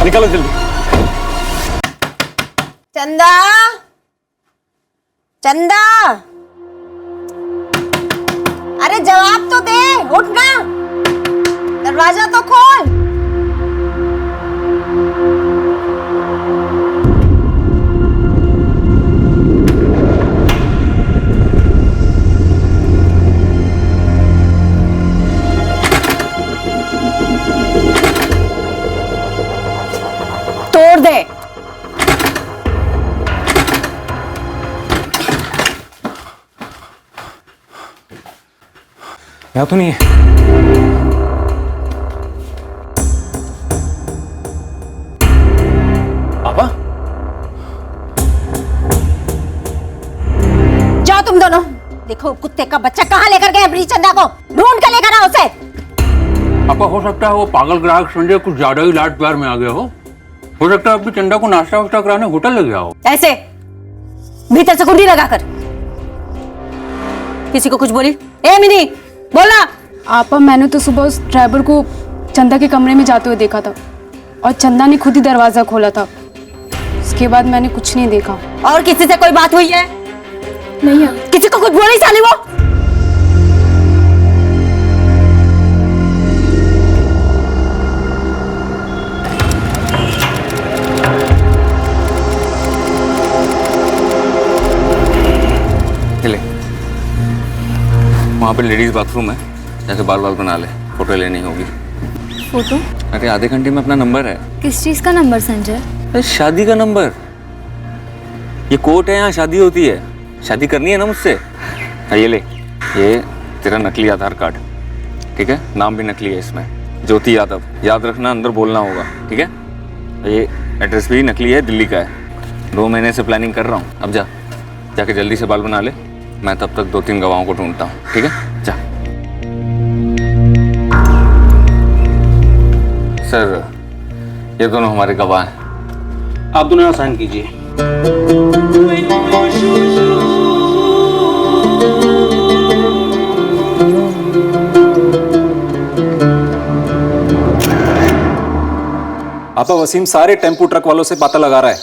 निकालो जल्दी। चंदा, चंदा, अरे जवाब तो दे, उठ ना, दरवाजा तो खोल। तोड़ दे। यहाँ तो नहीं है। पापा, जाओ तुम दोनों, देखो कुत्ते का बच्चा कहाँ लेकर गए अपनी चंदा को, ढूंढ कर लेकर आओ उसे। आपा हो सकता है वो पागल ग्राहक संजय कुछ ज्यादा ही लाड प्यार में आ गया हो सकता है अपनी चंदा को नाश्ता वास्ता कराने होटल ले गया हो। ऐसे भीतर से कुंडी लगाकर किसी को कुछ बोली? ए मिनी, बोला। आपा, मैंने तो सुबह उस ड्राइवर को चंदा के कमरे में जाते हुए देखा था और चंदा ने खुद ही दरवाजा खोला था। उसके बाद मैंने कुछ नहीं देखा। और किसी से कोई बात हुई है? नहीं है। किसी को कुछ बोली साली वो? ले, वहाँ पे लेडीज बाथरूम है, जाके बाल बना ले, फोटो लेनी होगी। फोटो? अरे आधे घंटे में अपना नंबर है। किस चीज का नंबर संजय? अरे शादी का नंबर। ये कोर्ट है, यहाँ शादी होती है। शादी करनी है ना मुझसे। हाँ, ये ले, ये तेरा नकली आधार कार्ड, ठीक है? नाम भी नकली है इसमें, ज्योति यादव। याद रखना, अंदर बोलना होगा, ठीक है? ये एड्रेस भी नकली है, दिल्ली का है। 2 महीने से प्लानिंग कर रहा हूँ। अब जाके जल्दी से बाल बना ले, मैं तब तक 2-3 गवाहों को ढूंढता हूँ, ठीक है? जा। सर, ये दोनों हमारे गवाह हैं। आप दोनों यहाँ साइन कीजिए। आपका वसीम सारे टेम्पू ट्रक वालों से पता लगा रहा है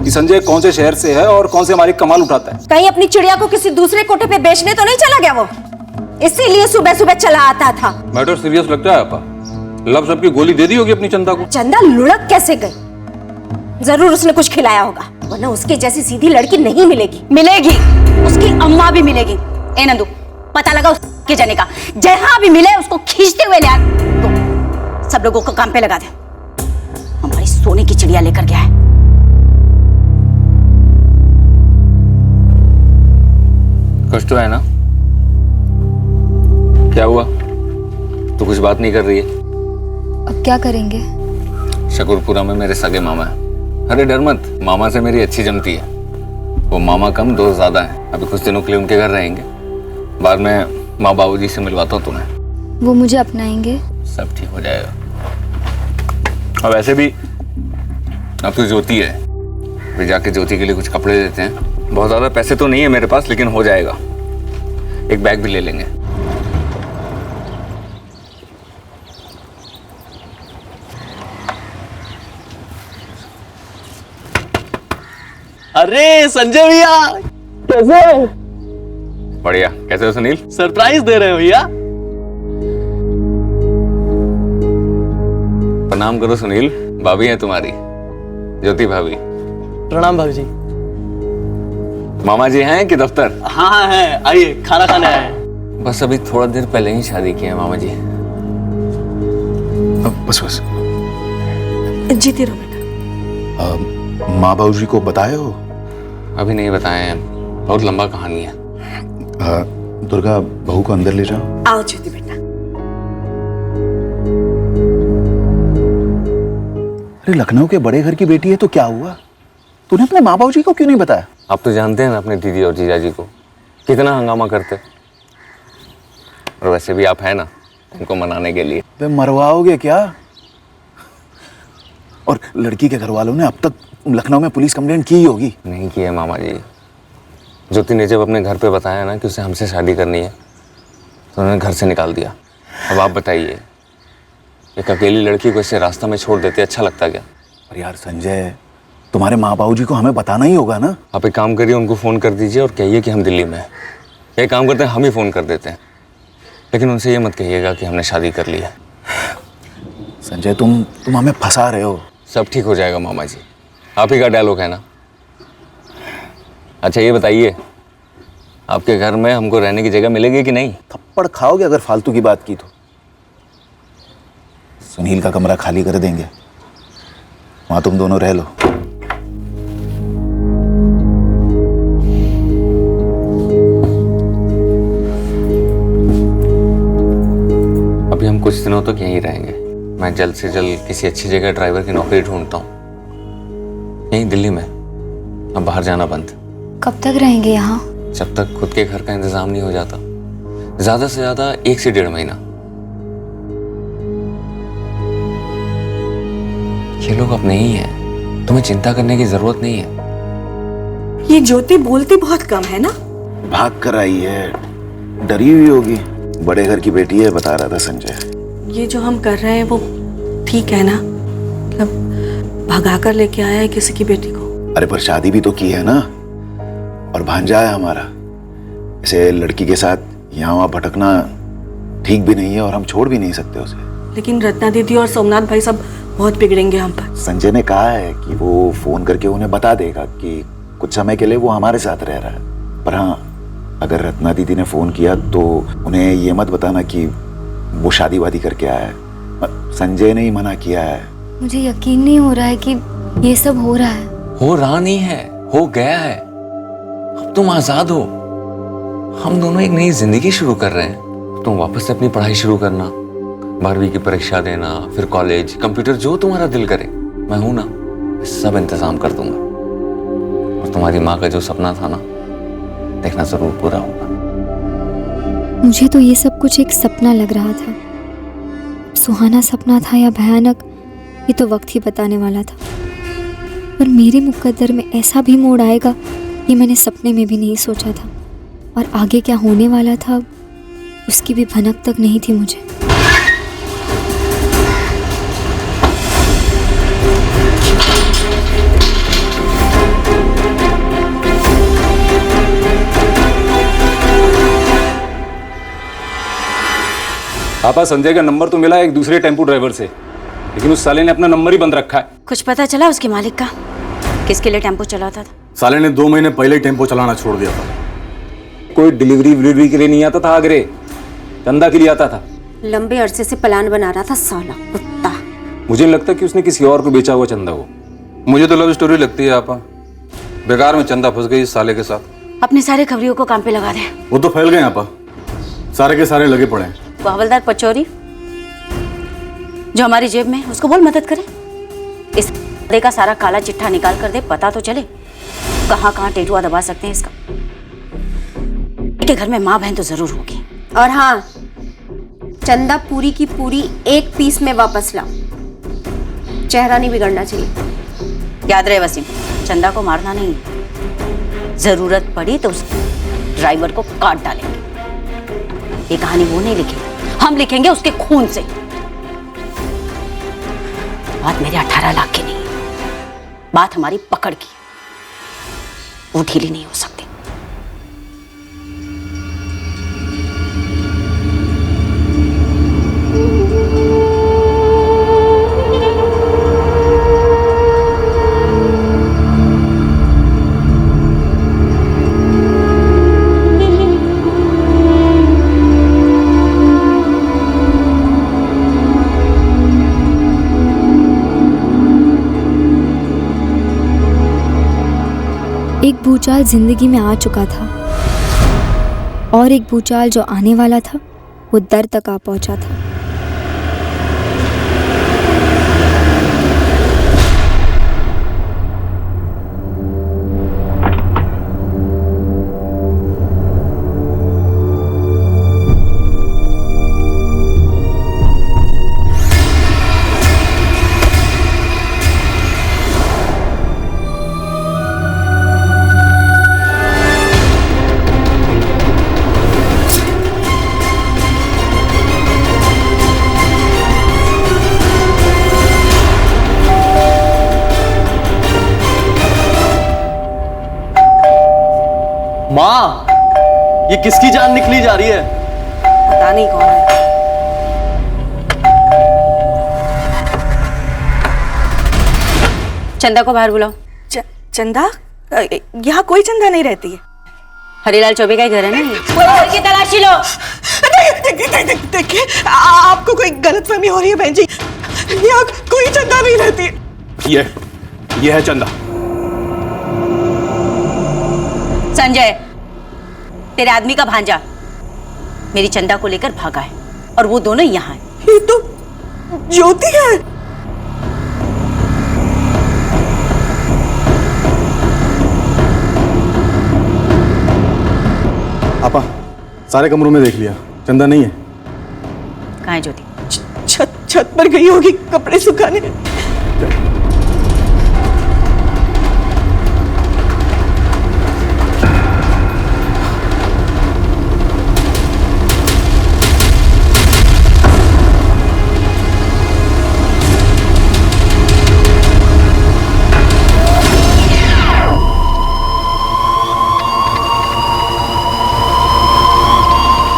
कि संजय कौन से शहर से है और कौन से हमारी कमाल उठाता है। कहीं अपनी चिड़िया को किसी दूसरे कोठे पे बेचने तो नहीं चला गया वो, इसीलिए सुबह सुबह चला आता था। मैटर सीरियस लगता है आपा। लब सबकी गोली दे दी होगी अपनी चंदा को। चंदा लुढ़क कैसे गई? जरूर उसने कुछ खिलाया होगा, वरना उसकी जैसी सीधी लड़की नहीं मिलेगी। मिलेगी, उसकी अम्मा भी मिलेगी। ए नंदू, पता लगा उसके जाने का, जहां भी मिले उसको खींचते हुए ले आ। तो सब लोगों को काम पे लगा दे, हमारी सोने की चिड़िया लेकर गया है। कुछ तो है ना? क्या हुआ? तू कुछ बात नहीं कर रही है? अब क्या करेंगे? शकरपुरा में मेरे सगे मामा है। अरे डर मत, मामा से मेरी अच्छी जमती है। वो मामा कम, दोस्त ज्यादा है। अभी कुछ दिनों के लिए उनके घर रहेंगे, बाद में माँ बाबूजी से मिलवाता हूँ तुम्हें। वो मुझे अपनाएंगे? सब ठीक हो जाएगा। और वैसे भी अब तो ज्योति है, फिर जाके ज्योति के लिए कुछ कपड़े देते हैं। बहुत ज्यादा पैसे तो नहीं है मेरे पास, लेकिन हो जाएगा। एक बैग भी ले लेंगे। अरे संजय भैया, कैसे? बढ़िया। कैसे हो सुनील? सरप्राइज दे रहे हो भैया? प्रणाम करो सुनील, भाभी है तुम्हारी, ज्योति भाभी। प्रणाम भाभी जी। मामा जी हैं कि दफ्तर? हाँ हाँ है, आइए खाना खाने आए हैं। बस अभी थोड़ा देर पहले ही शादी की है मामा जी। बस बस जीती रहो बेटा। माँ बाबू जी को बताए हो? अभी नहीं बताए हैं, बहुत लंबा कहानी है। दुर्गा, बहू को अंदर ले जाओ। आओ ज्योति बेटा। अरे लखनऊ के बड़े घर की बेटी है तो क्या हुआ? तूने अपने माँ बाबू जी को क्यों नहीं बताया? आप तो जानते हैं ना अपने दीदी और जीजा जी को, कितना हंगामा करते। और वैसे भी आप हैं ना उनको मनाने के लिए। वे मरवाओगे क्या? और लड़की के घर वालों ने अब तक लखनऊ में पुलिस कंप्लेंट की होगी। नहीं की है मामा जी। ज्योति ने जब अपने घर पे बताया ना कि उसे हमसे शादी करनी है, तो उन्होंने घर से निकाल दिया। अब आप बताइए, एक अकेली लड़की को ऐसे रास्ता में छोड़ देते अच्छा लगता क्या? पर यार संजय, तुम्हारे माँ बाबू जी को हमें बताना ही होगा ना। आप एक काम करिए, उनको फ़ोन कर दीजिए और कहिए कि हम दिल्ली में हैं। एक काम करते हैं, हम ही फ़ोन कर देते हैं, लेकिन उनसे ये मत कहिएगा कि हमने शादी कर ली है। संजय तुम हमें फंसा रहे हो। सब ठीक हो जाएगा मामा जी, आप ही का डायलॉग है ना। अच्छा ये बताइए, आपके घर में हमको रहने की जगह मिलेगी कि नहीं? थप्पड़ खाओगे अगर फालतू की बात की तो। सुनील का कमरा खाली कर देंगे, वहां तुम दोनों रह लो। अभी हम कुछ दिनों तक यहीं रहेंगे। मैं जल्द से जल्द किसी अच्छी जगह ड्राइवर की नौकरी ढूंढता हूँ, यहीं दिल्ली में। अब बाहर जाना बंद। कब तक रहेंगे यहाँ? जब तक खुद के घर का इंतजाम नहीं हो जाता, ज्यादा से ज्यादा 1 से 1.5 महीना। ये लोग अपने ही हैं, तुम्हें चिंता करने की जरूरत नहीं है। ये ज्योति बोलती बहुत कम है ना? भाग कर आई है, डरी हुई होगी। बड़े घर की बेटी है, बता रहा था संजय। ये जो हम कर रहे हैं वो ठीक है ना? मतलब भगा कर लेके आया है किसी की बेटी को। अरे पर शादी भी तो की है ना, और भांजा है हमारा। ऐसे लड़की के साथ यहाँ वहाँ भटकना ठीक भी नहीं है, और हम छोड़ भी नहीं सकते उसे। लेकिन रत्ना दीदी और सोमनाथ भाई सब बहुत बिगड़ेंगे हम पर। संजय ने कहा है कि वो फोन करके उन्हें बता देगा कि कुछ समय के लिए वो हमारे साथ रह रहा है। पर हाँ, अगर रत्ना दीदी ने फोन किया तो उन्हें ये मत बताना कि वो शादी वादी करके आया है। संजय ने ही मना किया है। मुझे यकीन नहीं हो रहा है कि ये सब हो रहा है। हो रहा नहीं है, हो गया है। अब तुम आजाद हो, हम दोनों एक नई जिंदगी शुरू कर रहे हैं। तुम वापस से अपनी पढ़ाई शुरू करना, 12वीं की परीक्षा देना, फिर कॉलेज, कंप्यूटर, जो तुम्हारा दिल करे। मैं हूं ना, सब इंतजाम कर दूंगा। और तुम्हारी माँ का जो सपना था ना, देखना जरूर पूरा होगा। मुझे तो ये सब कुछ एक सपना लग रहा था। सुहाना सपना था या भयानक, ये तो वक्त ही बताने वाला था। पर मेरे मुकद्दर में ऐसा भी मोड़ आएगा, ये मैंने सपने में भी नहीं सोचा था। और आगे क्या होने वाला था, उसकी भी भनक तक नहीं थी मुझे। पापा, संजय का नंबर तो मिला एक दूसरे टेम्पो ड्राइवर से, लेकिन उस साले ने अपना नंबर ही बंद रखा है। कुछ पता चला उसके मालिक का? किसके लिए टेम्पो चलाता था? साले ने 2 महीने पहले ही टेम्पो चलाना छोड़ दिया था। कोई डिलीवरी के लिए नहीं आता था आगरे, चंदा के लिए आता था। लंबे अरसे से प्लान बना रहा था साला कुत्ता। मुझे नहीं लगता कि उसने किसी और को बेचा हुआ चंदा हो। मुझे तो लव स्टोरी लगती है आपा। बेकार में चंदा फंस गई इस साले के साथ। अपने सारे खबरियों को काम पे लगा दे। वो तो फैल गए आपा, सारे के सारे लगे पड़े हैं। वो हवलदार पचौरी जो हमारी जेब में, उसको बोल मदद करे। इस का सारा काला चिट्ठा निकाल कर दे, पता तो चले कहाँ कहाँ टेटुआ दबा सकते हैं इसका। के घर में माँ बहन तो जरूर होगी। और हाँ, चंदा पूरी की पूरी 1 पीस में वापस लाओ। चेहरा नहीं बिगड़ना चाहिए। याद रहे वसीम, चंदा को मारना नहीं, जरूरत पड़ी तो उस ड्राइवर को काट डालेंगे। ये कहानी वो नहीं लिखेगी, हम लिखेंगे उसके खून से। बात मेरे 18 लाख की नहीं, बात हमारी पकड़ की। वो ढीली नहीं हो सकती। एक भूचाल जिंदगी में आ चुका था, और एक भूचाल जो आने वाला था वो दर तक आ पहुंचा था। माँ, ये किसकी जान निकली जा रही है? पता नहीं कौन है। चंदा को बाहर बुलाओ। चंदा? यहाँ कोई चंदा नहीं रहती है। हरिलाल चौबे का ही घर है ना ये? कोई घर की तलाशी लो। देखिए, आपको कोई गलतफहमी हो रही है बहन जी। यहाँ कोई चंदा नहीं रहती है। ये है चंदा। संजय, तेरे आदमी का भांजा मेरी चंदा को लेकर भागा है और वो दोनों यहाँ हैं। ये तो ज्योति है। आपा, सारे कमरों में देख लिया, चंदा नहीं है। कहाँ है ज्योति? छत पर गई होगी कपड़े सुखाने।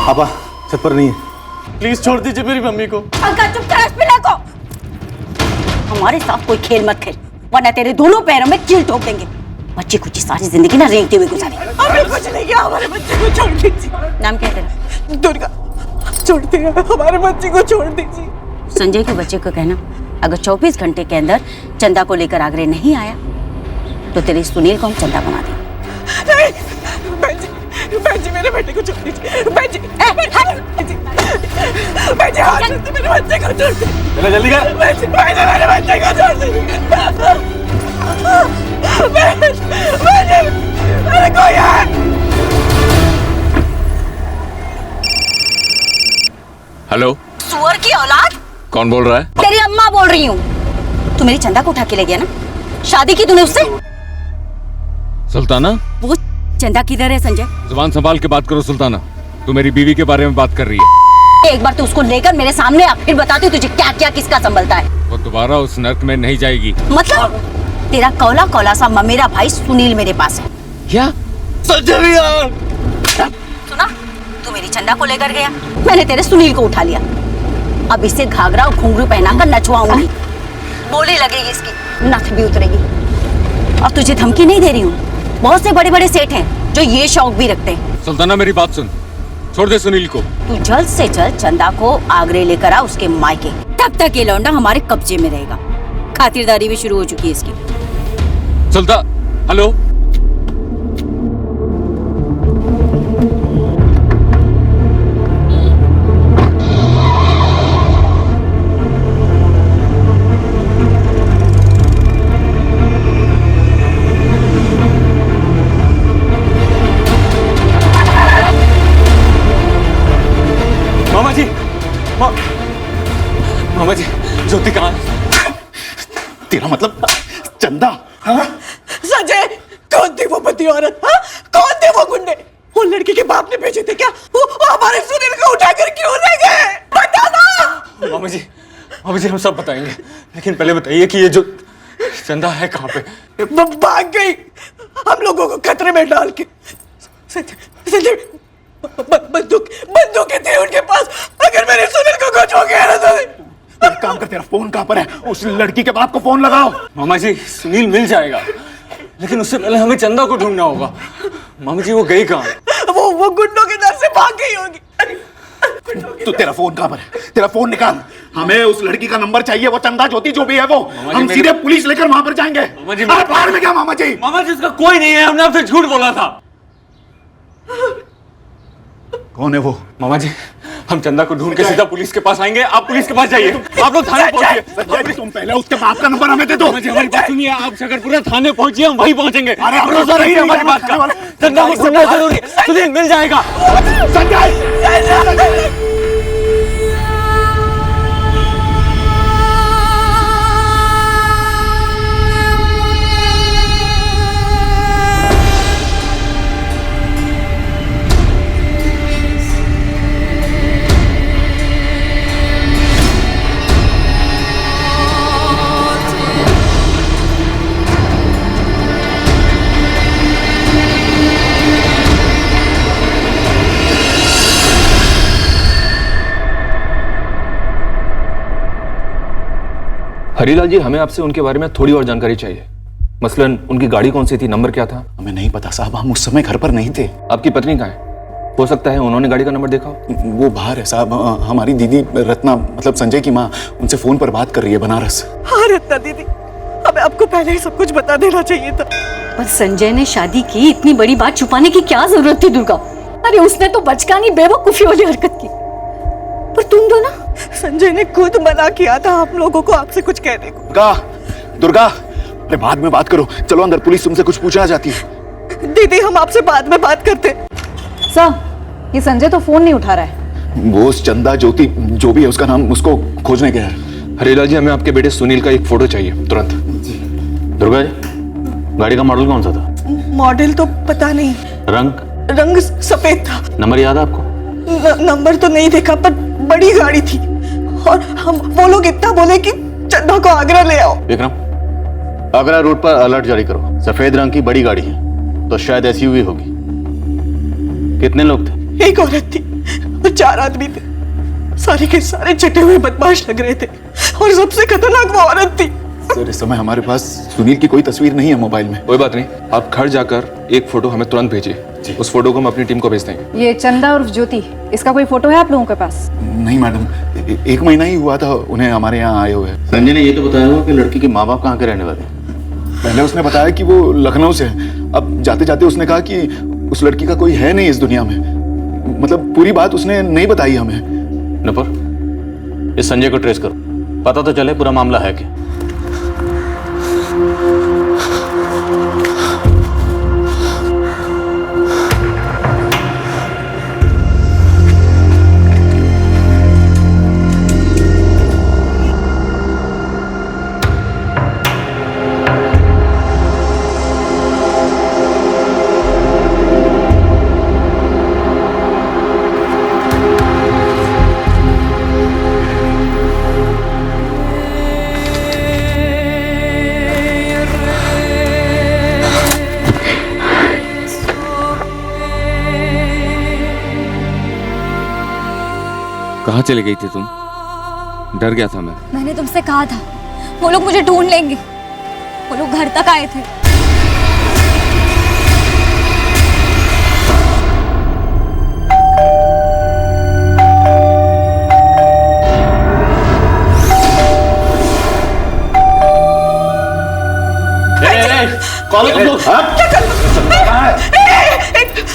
आपा, छत पर नहीं है। प्लीज छोड़ दीजिए मेरी मम्मी को। अंकल चुप कर, पिला को। हमारे साथ कोई खेल मत खेल, वरना तेरे दोनों पैरों में कील ठोक देंगे। बच्ची कुछ सारी जिंदगी ना रेंगते हुए गुजारी। हमें कुछ नहीं किया, हमारे बच्चे को छोड़ दीजिए। नाम क्या है तेरा? दुर्गा। छोड़ दीजिए, हमारे बच्चे को छोड़ दीजिए। संजय के बच्चे को कहना, अगर 24 घंटे के अंदर चंदा को लेकर आगरे नहीं आया तो तेरे सुनील को हम चंदा बना देंगे। बहन जी, मेरे बेटे को छोड़ दीजिए। बहन जी, हाथ से मेरे बच्चे को छोड़ दीजिए। चलो जल्दी कर। बहन जी, मेरे बच्चे को छोड़ दीजिए। अरे कोई है? हेलो, सुअर की औलाद। कौन बोल रहा है? तेरी अम्मा बोल रही हूँ। तू मेरी चंदा को उठा के ले गया ना? शादी की तूने उससे? सुल्ताना, वो चंदा किधर है संजय? जुबान संभाल के बात करो सुल्ताना, तू मेरी बीवी के बारे में बात कर रही है। एक बार तू उसको लेकर मेरे सामने आ, फिर बताती हूँ तुझे क्या क्या किसका संभलता है। वो दोबारा उस नर्क में नहीं जाएगी। मतलब तेरा कौला कौला सा ममेरा भाई सुनील मेरे पास है। क्या? सुना, तू मेरी चंदा को लेकर गया, मैंने तेरे सुनील को उठा लिया। अब इसे घाघरा और घुंघरू पहनाकर नचवाऊंगी, बोली लगेगी इसकी, नथ भी उतरेगी। और तुझे धमकी नहीं दे रही हूँ, बहुत से बड़े बड़े सेठ हैं जो ये शौक भी रखते हैं। सुल्ताना मेरी बात सुन, छोड़ दे सुनील को। तू जल्द से जल्द चंदा को आगरे लेकर आ उसके मायके, तब तक ये लौंडा हमारे कब्जे में रहेगा। खातिरदारी भी शुरू हो चुकी है इसकी। सुल्तान, हेलो। मामा जी, ज्योति कहाँ है? तेरा मतलब चंदा? हाँ? संजय, कौन थी वो बदी औरत? हाँ? कौन थे वो गुंडे? वो लड़की के बाप ने भेजे थे क्या? वो हमारे सुनील को उठाकर क्यों ले गए? बता ना। मामा जी हम सब बताएंगे, लेकिन पहले बताइए कि ये जो चंदा है कहाँ पे? भाग गई हम लोगों को खतरे में डाल के। संजय, बंदूकें थी उनके पास, अगर मेरे सुनील को कुछ हो गया ना तो। एक काम कर, तेरा फोन कहाँ पर है? उस लड़की के बाप को फोन लगाओ। मामा जी, सुनील मिल जाएगा, लेकिन उससे पहले हमें चंदा को ढूंढना होगा। मामा जी, वो गई कहाँ? वो गुंडों के डर से भाग गई होगी। तो तेरा फोन कहाँ पर है? तेरा फोन निकाल, हमें उस लड़की का नंबर चाहिए। वो चंदा ज्योति जो भी है वो, हम सीधे पुलिस लेकर वहां पर जाएंगे। अरे बाहर में क्या मामा जी? मामा जी, उसका कोई नहीं है, हमने आपसे झूठ बोला था। कौन है वो? मामा जी, हम चंदा को ढूंढ के सीधा पुलिस के पास आएंगे। आप पुलिस के पास जाइए, आप लोग थाने पहुंचिए। तुम पहले उसके बाप का नंबर हमें दे दो। मामा जी, हमारी बात सुनिए, आप शकरपुरा थाने पहुंचिए, हम वहीं पहुंचेंगे। अरे भरोसा रखिए हमारी बात का। चंदा को ढूंढना जरूरी है, सुनील मिल जाएगा। संजय, हरीलाल जी, हमें आपसे उनके बारे में थोड़ी और जानकारी चाहिए। मसलन उनकी गाड़ी कौन सी थी, नंबर क्या था? हमें नहीं पता साहब, हम उस समय घर पर नहीं थे। आपकी पत्नी कहाँ है? हो सकता है उन्होंने गाड़ी का नंबर देखा हो। वो बाहर है साहब। हमारी दीदी रत्ना, मतलब संजय की माँ, उनसे फोन पर बात कर रही है बनारस। हाँ रत्ना दीदी, हमें आपको पहले ही सब कुछ बता देना चाहिए था। पर संजय ने शादी की, इतनी बड़ी बात छुपाने की क्या जरूरत थी दुर्गा? अरे उसने तो बचकानी बेवकूफी वाली हरकत की। पर तुम दो ना, संजय ने खुद मना किया था हम लोगों को आपसे कुछ कहने को। दुर्गा, अरे बाद में बात करो, चलो अंदर, पुलिस तुमसे कुछ पूछना चाहती है। दीदी हम आपसे बाद में बात करते। सर, ये संजय तो फोन नहीं उठा रहा है। वो चंदा ज्योति जो भी है उसका नाम, उसको खोजने गया है। हरीलाल जी, हमें आपके बेटे सुनील का एक फोटो चाहिए तुरंत। दुर्गा जी, गाड़ी का मॉडल कौन सा था? मॉडल तो पता नहीं, रंग सफेद था। नंबर याद है आपको? नंबर तो नहीं देखा, पर बड़ी गाड़ी थी। और हम वो लोग इतना बोले कि चंदा को आगरा ले आओ। विक्रम, आगरा रोड पर अलर्ट जारी करो। सफेद रंग की बड़ी गाड़ी है, तो शायद एसयूवी होगी। कितने लोग थे? एक औरत थी और 4 आदमी थे। सारे के सारे चटे हुए बदमाश लग रहे थे और सबसे खतरनाक वो औरत थी। सर, इस समय हमारे पास सुनील की कोई तस्वीर नहीं है मोबाइल में। कोई बात नहीं, आप घर जाकर एक फोटो हमें तुरंत भेजिए। उस फोटो को हम अपनी टीम को भेज देंगे। ये चंदा और ज्योति, इसका कोई फोटो है आप लोगों के पास? नहीं मैडम, 1 महीना ही हुआ था उन्हें हमारे यहाँ आए हुए। संजय ने ये तो बताया हुआ कि लड़की के माँ बाप कहाँ के रहने वाले हैं। पहले उसने बताया कि वो लखनऊ से है। अब जाते जाते उसने कहा कि उस लड़की का कोई है नहीं इस दुनिया में। मतलब पूरी बात उसने नहीं बताई हमें। नपुर, इस संजय को ट्रेस करो, पता तो चले पूरा मामला है क्या। कहाँ चली गई थी तुम? डर गया था मैं। मैंने तुमसे कहा था वो लोग मुझे ढूंढ लेंगे। वो लोग घर तक आए थे। कौन तुम लोग?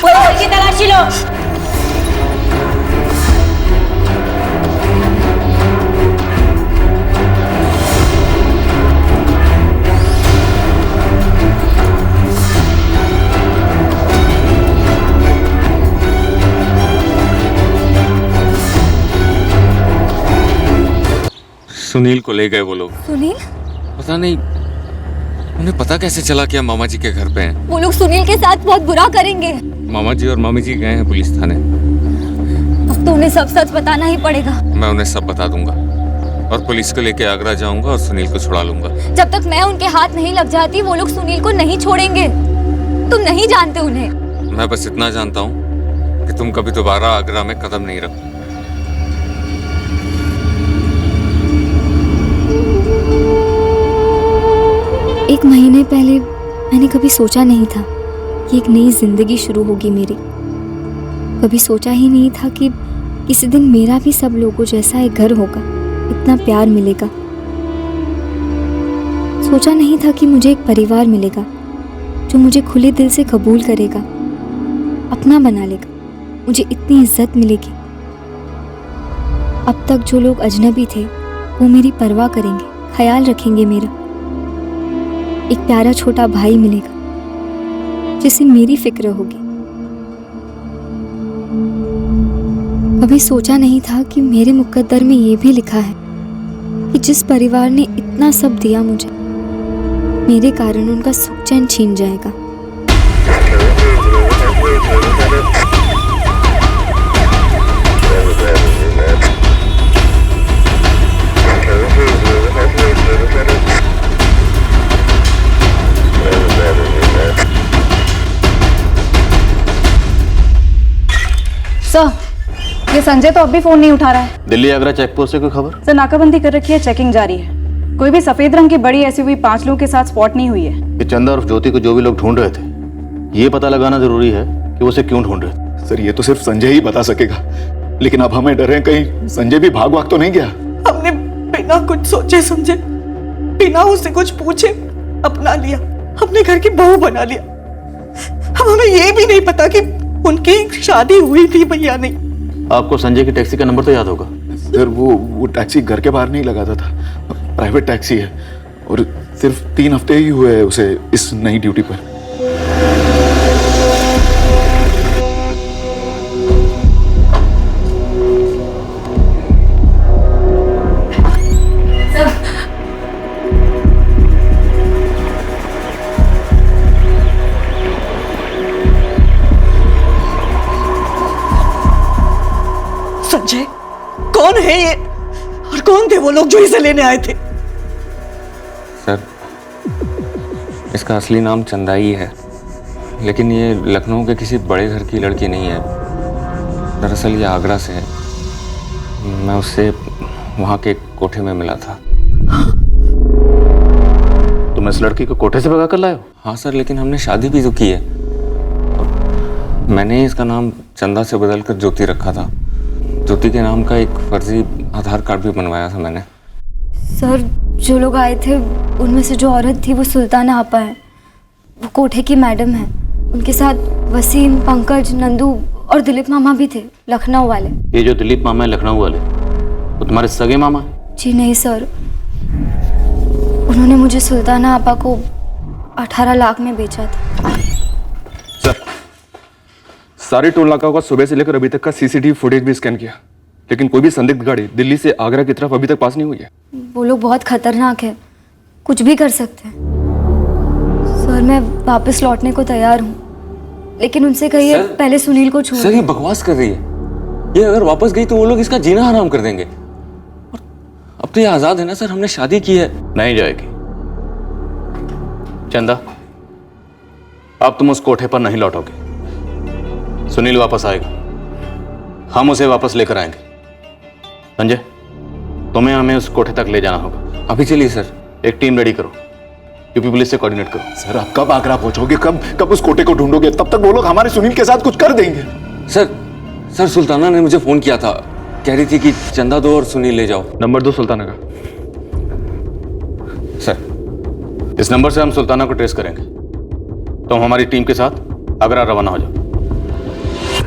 पुलिस की तलाशी लो। सुनील को ले गए वो लोग। सुनील? पता नहीं उन्हें पता कैसे चला कि हम मामा जी के घर पे हैं। वो लोग सुनील के साथ बहुत बुरा करेंगे। मामा जी और मामी जी गए हैं पुलिस थाने। अब तो उन्हें सब सच बताना ही पड़ेगा। मैं उन्हें सब बता दूंगा और पुलिस को लेके आगरा जाऊंगा और सुनील को छुड़ा लूंगा। जब तक मैं उनके हाथ नहीं लग जाती वो लोग सुनील को नहीं छोड़ेंगे। तुम नहीं जानते उन्हें। मैं बस इतना जानता हूँ कि तुम कभी दोबारा आगरा में कदम नहीं रखो। एक महीने पहले मैंने कभी सोचा नहीं था कि एक नई जिंदगी शुरू होगी मेरी। कभी सोचा ही नहीं था कि किसी दिन मेरा भी सब लोगों जैसा एक घर होगा, इतना प्यार मिलेगा। सोचा नहीं था कि मुझे एक परिवार मिलेगा जो मुझे खुले दिल से कबूल करेगा, अपना बना लेगा, मुझे इतनी इज्जत मिलेगी। अब तक जो लोग अजनबी थे वो मेरी परवाह करेंगे, ख्याल रखेंगे मेरा। एक प्यारा छोटा भाई मिलेगा जिसे मेरी फिक्र होगी। कभी सोचा नहीं था कि मेरे मुकद्दर में ये भी लिखा है कि जिस परिवार ने इतना सब दिया मुझे, मेरे कारण उनका सुख चैन छीन जाएगा। सर, ये संजय तो अब भी फोन नहीं उठा रहा है। दिल्ली आगरा चेक पोस्ट से कोई खबर? सर, नाकाबंदी कर रखी है, चेकिंग जारी है। कोई भी सफेद रंग की बड़ी एसयूवी 5 लोगों के साथ स्पॉट नहीं हुई है। कि चंदा और ज्योति को जो भी लोग ढूंढ रहे थे, ये पता लगाना जरूरी है कि वो उसे क्यों ढूंढ रहे थे। सर ये तो सिर्फ संजय ही बता सकेगा, लेकिन अब हमें डर है कहीं संजय भी भाग तो नहीं गया। हमने बिना कुछ सोचे समझे, बिना उससे कुछ पूछे अपना लिया, अपने घर की बहू बना लिया। अब हमें ये भी नहीं पता कि उनकी शादी हुई थी भैया नहीं। आपको संजय की टैक्सी का नंबर तो याद होगा? सर वो टैक्सी घर के बाहर नहीं लगाता था, प्राइवेट टैक्सी है और सिर्फ 3 हफ्ते ही हुए हैं उसे इस नई ड्यूटी पर। संजय कौन है ये और कौन थे वो लोग जो इसे लेने आए थे? सर इसका असली नाम चंदा ही है, लेकिन ये लखनऊ के किसी बड़े घर की लड़की नहीं है। दरअसल ये आगरा से है। मैं उससे वहाँ के कोठे में मिला था। तुम इस लड़की को कोठे से भगा कर लाए हो? हाँ सर, लेकिन हमने शादी भी तो की है। और मैंने इसका नाम चंदा से बदलकर ज्योति रखा था। ज्योति के नाम का एक फर्जी आधार कार्ड भी बनवाया था मैंने। सर जो लोग आए थे उनमें से जो औरत थी वो सुल्ताना आपा है, वो कोठे की मैडम है। उनके साथ वसीम, पंकज, नंदू और दिलीप मामा भी थे, लखनऊ वाले। ये जो दिलीप मामा है लखनऊ वाले, वो तुम्हारे सगे मामा है? जी नहीं सर, उन्होंने मुझे सुल्ताना आपा को 18 लाख में बेचा था। सर सारे टोल नाकाओं का सुबह से लेकर अभी तक का सीसीटीवी फुटेज भी स्कैन किया, लेकिन कोई भी संदिग्ध गाड़ी दिल्ली से आगरा की तरफ अभी तक पास नहीं हुई है। वो लोग बहुत खतरनाक है, कुछ भी कर सकते हैं। सर मैं वापस लौटने को तैयार हूँ, लेकिन उनसे कहिए पहले सुनील को छोड़। सर ये बकवास कर रही है। ये अगर वापस गई तो वो लोग इसका जीना हराम कर देंगे। और अब तो ये आजाद है ना सर, हमने शादी की है। नहीं जाएगी चंदा, अब तुम उस कोठे पर नहीं लौटोगे। सुनील वापस आएगा, हम उसे वापस लेकर आएंगे। संजय तुम्हें हमें उस कोठे तक ले जाना होगा। अभी चलिए सर। एक टीम रेडी करो, यूपी पुलिस से कोऑर्डिनेट करो। सर आप कब आगरा पहुंचोगे? कब उस कोठे को ढूंढोगे? तब तक वो लोग हमारे सुनील के साथ कुछ कर देंगे। सर सुल्ताना ने मुझे फोन किया था, कह रही थी कि चंदा दो और सुनील ले जाओ। नंबर दो सुल्ताना का। सर इस नंबर से हम सुल्ताना को ट्रेस करेंगे। तुम हमारी टीम के साथ आगरा रवाना हो जाओ।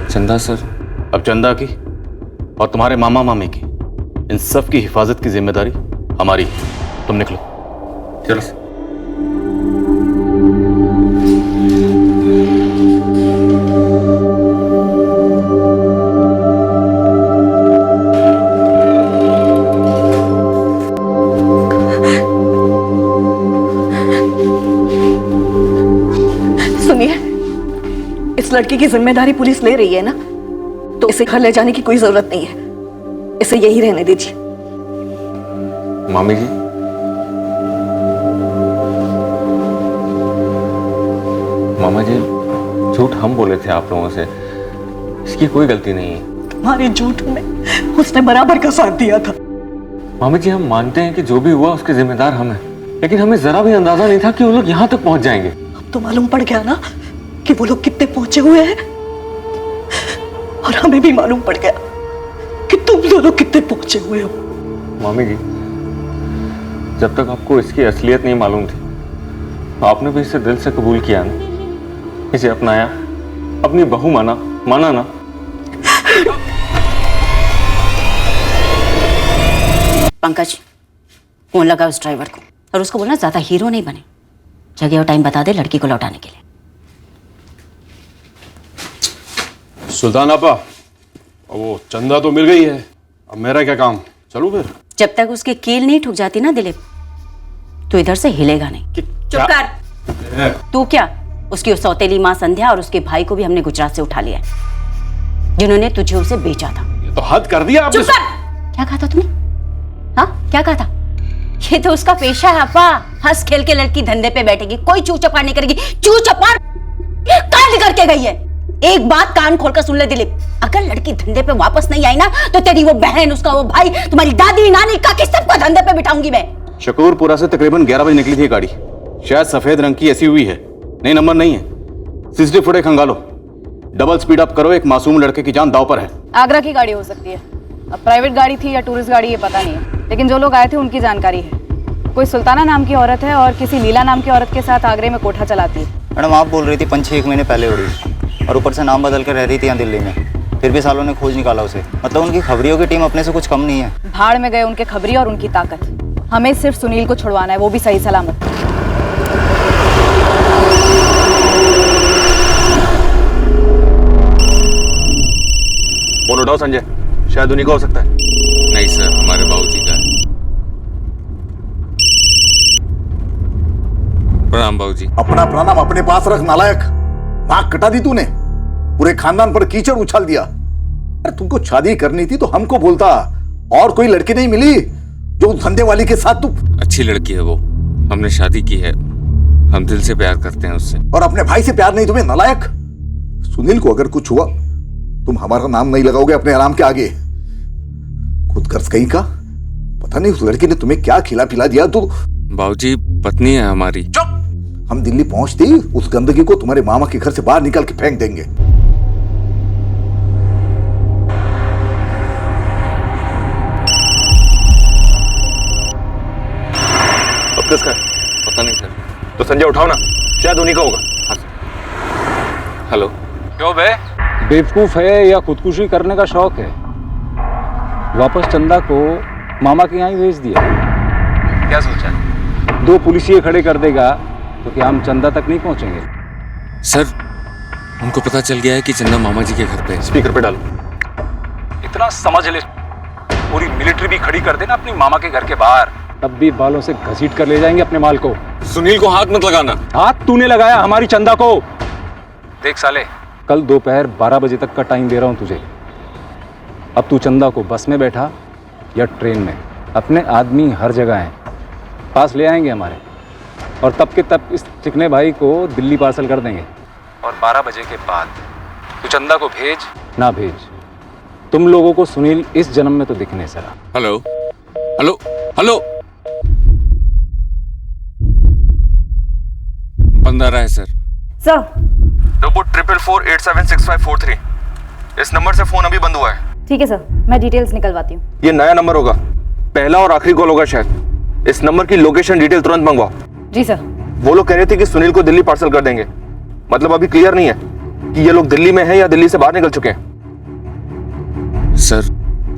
चंदा सर, अब चंदा की और तुम्हारे मामा मामी की, इन सब की हिफाजत की जिम्मेदारी हमारी है। तुम निकलो। चलो। सुनिए, इस लड़की की जिम्मेदारी पुलिस ले रही है ना, तो इसे घर ले जाने की कोई जरूरत नहीं है। इसे यही रहने दीजिए। मामी जी, मामा जी झूठ हम बोले थे आप लोगों से, इसकी कोई गलती नहीं है। तुम्हारे झूठ में उसने बराबर का साथ दिया था। मामी जी हम मानते हैं कि जो भी हुआ उसके जिम्मेदार हम हैं, लेकिन हमें जरा भी अंदाजा नहीं था कि वो लोग यहाँ तक पहुंच जाएंगे। अब तो मालूम पड़ गया ना कि वो लोग कितने पहुंचे हुए हैं, और हमें भी मालूम पड़ गया कि तुम दोनों कितने पहुंचे हुए हो। मामी जी जब तक आपको इसकी असलियत नहीं मालूम थी, आपने भी इसे दिल से कबूल किया ना, इसे अपनाया, अपनी बहू माना ना। पंकज फोन लगा उस ड्राइवर को और उसको बोलना ज्यादा हीरो नहीं बने, जगह और टाइम बता दे लड़की को लौटाने के लिए। सुल्तान आपा, वो चंदा तो मिल गई है, अब मेरा क्या काम? चलूं फिर? जब तक उसकी कील नहीं ठुक जाती ना दिलीप, तो इधर से हिलेगा नहीं। चुप कर। तू क्या, उसकी उस सौतेली माँ संध्या और उसके भाई को भी हमने गुजरात से उठा लिया है, जिन्होंने तुझे उसे बेचा था। ये तो हद कर दिया आपने। चुप कर। क्या कहा था तुमने? हाँ क्या कहा था? ये तो उसका पेशा है अपा, हंस खेल के लड़की धंधे पे बैठेगी, कोई चू चपाड़ नहीं करेगी। चू चपाड़ कान करके गई है। एक बात कान खोलकर सुन ले दिलीप, अगर लड़की धंधे पे वापस नहीं आई ना, तो तेरी वो बहन, उसका वो भाई, तुम्हारी दादी, नानी, काकी सबको धंधे पे बिठाऊंगी मैं। शकूरपुरा से तकरीबन 11 बजे निकली थी गाड़ी। शायद सफेद रंग की ऐसी हुई है, नहीं नंबर नहीं है। सीसीटीवी फुटेज खंगालो, डबल स्पीड अप करो, एक मासूम लड़के की जान दांव पर है। आगरा की गाड़ी हो सकती है, अब प्राइवेट गाड़ी थी या टूरिस्ट गाड़ी ये पता नहीं है, लेकिन जो लोग आए थे उनकी जानकारी है। कोई सुल्ताना नाम की औरत है और किसी लीला नाम की औरत के साथ आगरे में कोठा चलाती है। मैडम आप बोल रही थी 5-6 महीने पहले उड़ी और ऊपर से नाम बदल कर रह रही थी यहाँ दिल्ली में, फिर भी सालों ने खोज निकाला उसे। मतलब उनकी खबरियों की टीम अपने से कुछ कम नहीं है। भाड़ में गए उनके खबरी और उनकी ताकत। हमें सिर्फ सुनील को छुड़वाना है, वो भी सही सलामत। फोन उठाओ संजय, शायद उन्हीं का हो सकता है। नहीं सर, हमारे बाबूजी का है। प्रणाम बाबूजी। अपना प्रणाम अपने पास रख नालायक। नाक कटा दी तूने, पूरे खानदान पर कीचड़ उछाल दिया। अरे तुमको शादी करनी थी तो हमको बोलता, और कोई लड़की नहीं मिली जो उस धंधे वाली के साथ तू। अच्छी लड़की है वो, हमने शादी की है, हम दिल से प्यार करते हैं उससे। और अपने भाई से प्यार नहीं तुम्हें नालायक। सुनील को अगर कुछ हुआ तुम हमारा नाम नहीं लगाओगे अपने आराम के आगे। खुद कर्ज कहीं का, पता नहीं उस लड़की ने तुम्हें क्या खिला पिला दिया। तू बाबूजी पत्नी है हमारी। चुप, हम दिल्ली पहुंचते ही उस गंदगी को तुम्हारे मामा के घर से बाहर निकाल के फेंक देंगे। अब किसका है? पता नहीं सर। तो संजय उठाओ ना, शायद उन्हीं का होगा। हाँ। हेलो। क्यों बे? बेवकूफ है या खुदकुशी करने का शौक है? वापस चंदा को मामा के यहाँ ही भेज दिया। क्या सोचा? 2 पुलिसिये खड़े कर देगा तो क्या हम चंदा तक नहीं पहुंचेंगे? सर उनको पता चल गया है कि चंदा मामा जी के घर पे है। स्पीकर पे डालो। इतना समझ ले, पूरी मिलिट्री भी खड़ी कर देना अपनी मामा के घर के बाहर, तब भी बालों से घसीट कर ले जाएंगे अपने माल को। सुनील को हाथ मत लगाना। हाथ तूने लगाया हमारी चंदा को। देख साले, कल दोपहर 12 बजे तक का टाइम दे रहा हूं तुझे। अब तू चंदा को बस में बैठा या ट्रेन में, अपने आदमी हर जगह हैं, पास ले आएंगे हमारे, और तब के तब इस चिकने भाई को दिल्ली पार्सल कर देंगे। और 12 बजे के बाद तू चंदा को भेज ना भेज, तुम लोगों को सुनील इस जन्म में तो दिखने सरा। हेलो हेलो हेलो, बंद आ रहा है सर। रोबोट 444876543, इस नंबर से फोन अभी बंद हुआ है। ठीक है सर, मैं डिटेल्स निकलवाती हूँ। ये नया नंबर होगा, पहला और आखिरी कॉल होगा शायद। इस नंबर की लोकेशन डिटेल तुरंत मंगवाओ। जी सर। वो लोग कह रहे थे कि सुनील को दिल्ली पार्सल कर देंगे, मतलब अभी क्लियर नहीं है कि ये लोग दिल्ली में हैं या दिल्ली से बाहर निकल चुके हैं। सर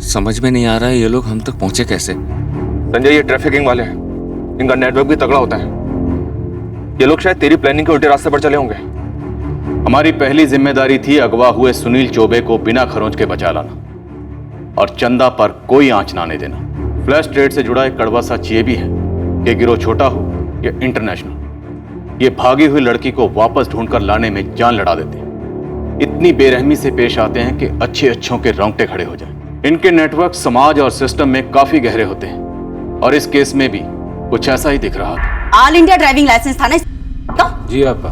समझ में नहीं आ रहा है ये लोग हम तक पहुंचे कैसे। संजय ये ट्रैफिकिंग वाले हैं, इनका नेटवर्क भी तगड़ा होता है। ये लोग शायद तेरी प्लानिंग के उल्टे रास्ते पर चले होंगे। हमारी पहली जिम्मेदारी थी अगवा हुए सुनील चौबे को बिना खरोंच के बचा लाना और चंदा पर कोई आंच ना आने देना। फ्लैश ट्रेड से जुड़ा एक कड़वा सच ये भी है कि गिरोह छोटा हो या इंटरनेशनल, ये भागी हुई लड़की को वापस ढूंढकर लाने में जान लड़ा देते हैं। इतनी बेरहमी से पेश आते हैं कि अच्छे अच्छों के रोंगटे खड़े हो जाएं। इनके नेटवर्क समाज और सिस्टम में काफी गहरे होते हैं और इस केस में भी कुछ ऐसा ही दिख रहा था। ऑल इंडिया ड्राइविंग लाइसेंस था ना? जी आपा।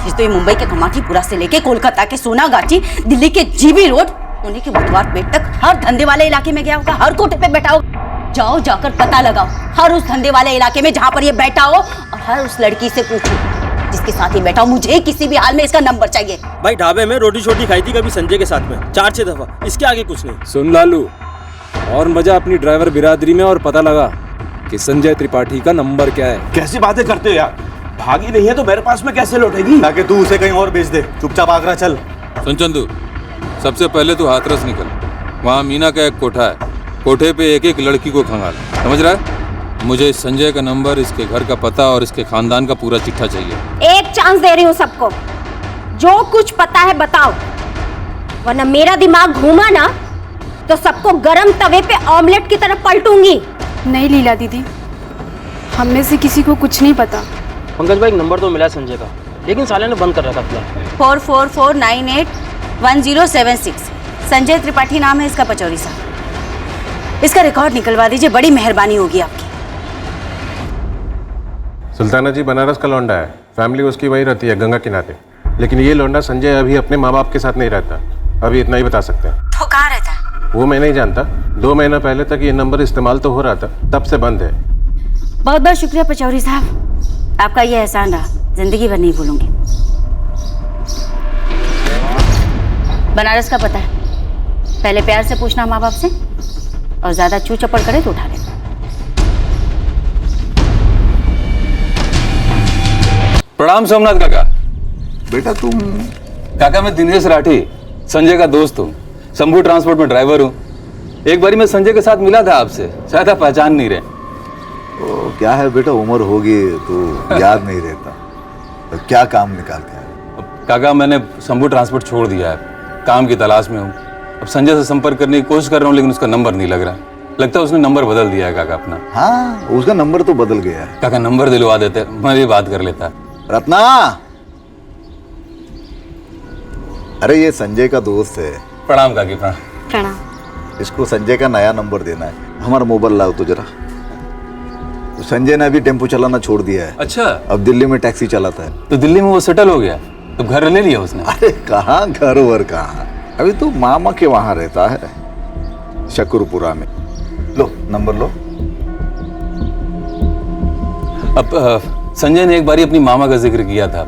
फिर तो ये मुंबई के कमाटीपुरा से लेके कोलकाता के सोनागाची, दिल्ली के जीबी रोड, पुणे के बुधवार पेट तक हर धंधे वाले इलाके में गया होगा, हर कोठे पे बैठा होगा। जाओ जाकर पता लगाओ हर उस धंधे वाले इलाके में जहां पर ये बैठा हो, और हर उस लड़की से पूछो जिसके साथ ही बैठा हो। मुझे किसी भी हाल में इसका नंबर चाहिए। भाई ढाबे में रोटी छोटी खाई थी कभी संजय के साथ में 4-6 दफा, इसके आगे कुछ नहीं। सुन लालू, और मजा अपनी ड्राइवर बिरादरी में, और पता लगा कि संजय त्रिपाठी का नंबर क्या है। कैसी बातें करते हो यार, भागी नहीं है तो मेरे पास में कैसे लौटेगी? ताकि तू उसे कहीं और भेज दे, चुपचाप आगरा चल। सुन चंदू, सबसे पहले तू हाथरस निकल, वहाँ मीना का एक कोठा है, कोठे पे एक एक लड़की को खंगाल, समझ रहा है? मुझे इस संजय का नंबर, इसके घर का पता और इसके खानदान का पूरा चिट्ठा चाहिए। एक चांस दे रही हूँ सबको, जो कुछ पता है बताओ, वरना मेरा दिमाग घूमा ना तो सबको गरम तवे पे ऑमलेट की तरफ पलटूंगी। नहीं लीला दीदी, हम में से किसी को कुछ नहीं पता। पंकज भाई, एक नंबर तो मिला संजय का, लेकिन साले ने बंद कर रखा था। 4449811076 संजय त्रिपाठी नाम है इसका, पचौरी साहब। इसका रिकॉर्ड निकलवा दीजिए, बड़ी मेहरबानी होगी आपकी। सुल्ताना जी बनारस का लौंडा है, फैमिली उसकी वही रहती है गंगा किनारे, लेकिन ये लौंडा संजय अभी अपने माँ बाप के साथ नहीं रहता। अभी इतना ही बता सकते हैं। तो कहाँ रहता है? वो मैं नहीं जानता, 2 महीना पहले तक ये नंबर इस्तेमाल तो हो रहा था, तब से बंद है। बहुत बहुत शुक्रिया पचौरी साहब, आपका ये एहसान रहा, जिंदगी भर नहीं भूलूंगी। बनारस का पता है, पहले प्यार से पूछना माँ बाप से, और ज्यादा चू चपड़ करे तो उठा लेना। प्रणाम सोमनाथ काका। बेटा तुम? काका मैं दिनेश राठी, संजय का दोस्त हूँ, शंभू ट्रांसपोर्ट में ड्राइवर हूँ। एक बारी मैं संजय के साथ मिला था आपसे, शायद आप पहचान नहीं रहे। क्या है बेटा, उम्र होगी तो याद नहीं रहता। तो क्या काम निकालते हैं? काका मैंने शंभू ट्रांसपोर्ट छोड़ दिया है, काम की तलाश में हूँ। अब संजय से संपर्क करने की कोशिश कर रहा हूँ, लेकिन उसका नंबर नहीं लग रहा। लगता है उसने नंबर बदल दिया है काका अपना। हाँ, उसका नंबर तो बदल गया है। काका नंबर दिलवा देते, मैं भी बात कर लेता। रत्ना, अरे ये संजय का दोस्त है। प्रणाम काकी। प्रणाम। इसको संजय का नया नंबर देना है। हमारा मोबाइल लाओ तो जरा। तो संजय ने अभी टेम्पो चलाना छोड़ दिया है। अच्छा, अब दिल्ली में टैक्सी चलाता है। तो दिल्ली में वो सेटल हो गया, तो घर ले लिया उसने? अरे कहाँ घर वर कहाँ, अभी तो मामा के वहां रहता है, शकरपुरा में। लो नंबर लो। अब संजय ने एक बारी अपनी मामा का जिक्र किया था।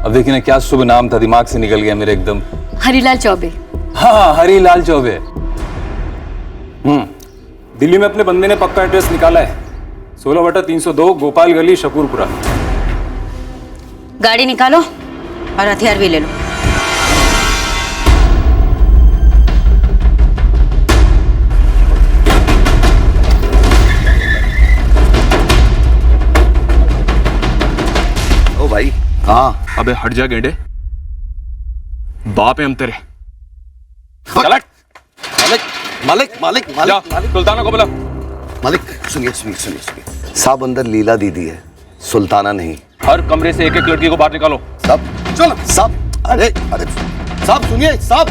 अब देखिए ना, क्या शुभ नाम था, दिमाग से निकल गया मेरे एकदम। हरीलाल चौबे। हाँ, हरीलाल चौबे। दिल्ली में अपने बंदे ने पक्का एड्रेस निकाला है, 16/302 गोपाल गली, शकरपुरा। गाड़ी निकालो और हथियार भी ले लो। ओ भाई। हाँ। अबे हट जा गेंडे, बाप है हम तेरे। मालिक मालिक मालिक मालिक सुल्ताना को बुला। मालिक सुनिए सुनिए सुनिए सुनिए, साहब अंदर लीला दीदी है, सुल्ताना नहीं। हर कमरे से एक एक लड़की को बाहर निकालो। साहब चलो साहब। अरे अरे साहब सुनिए साहब।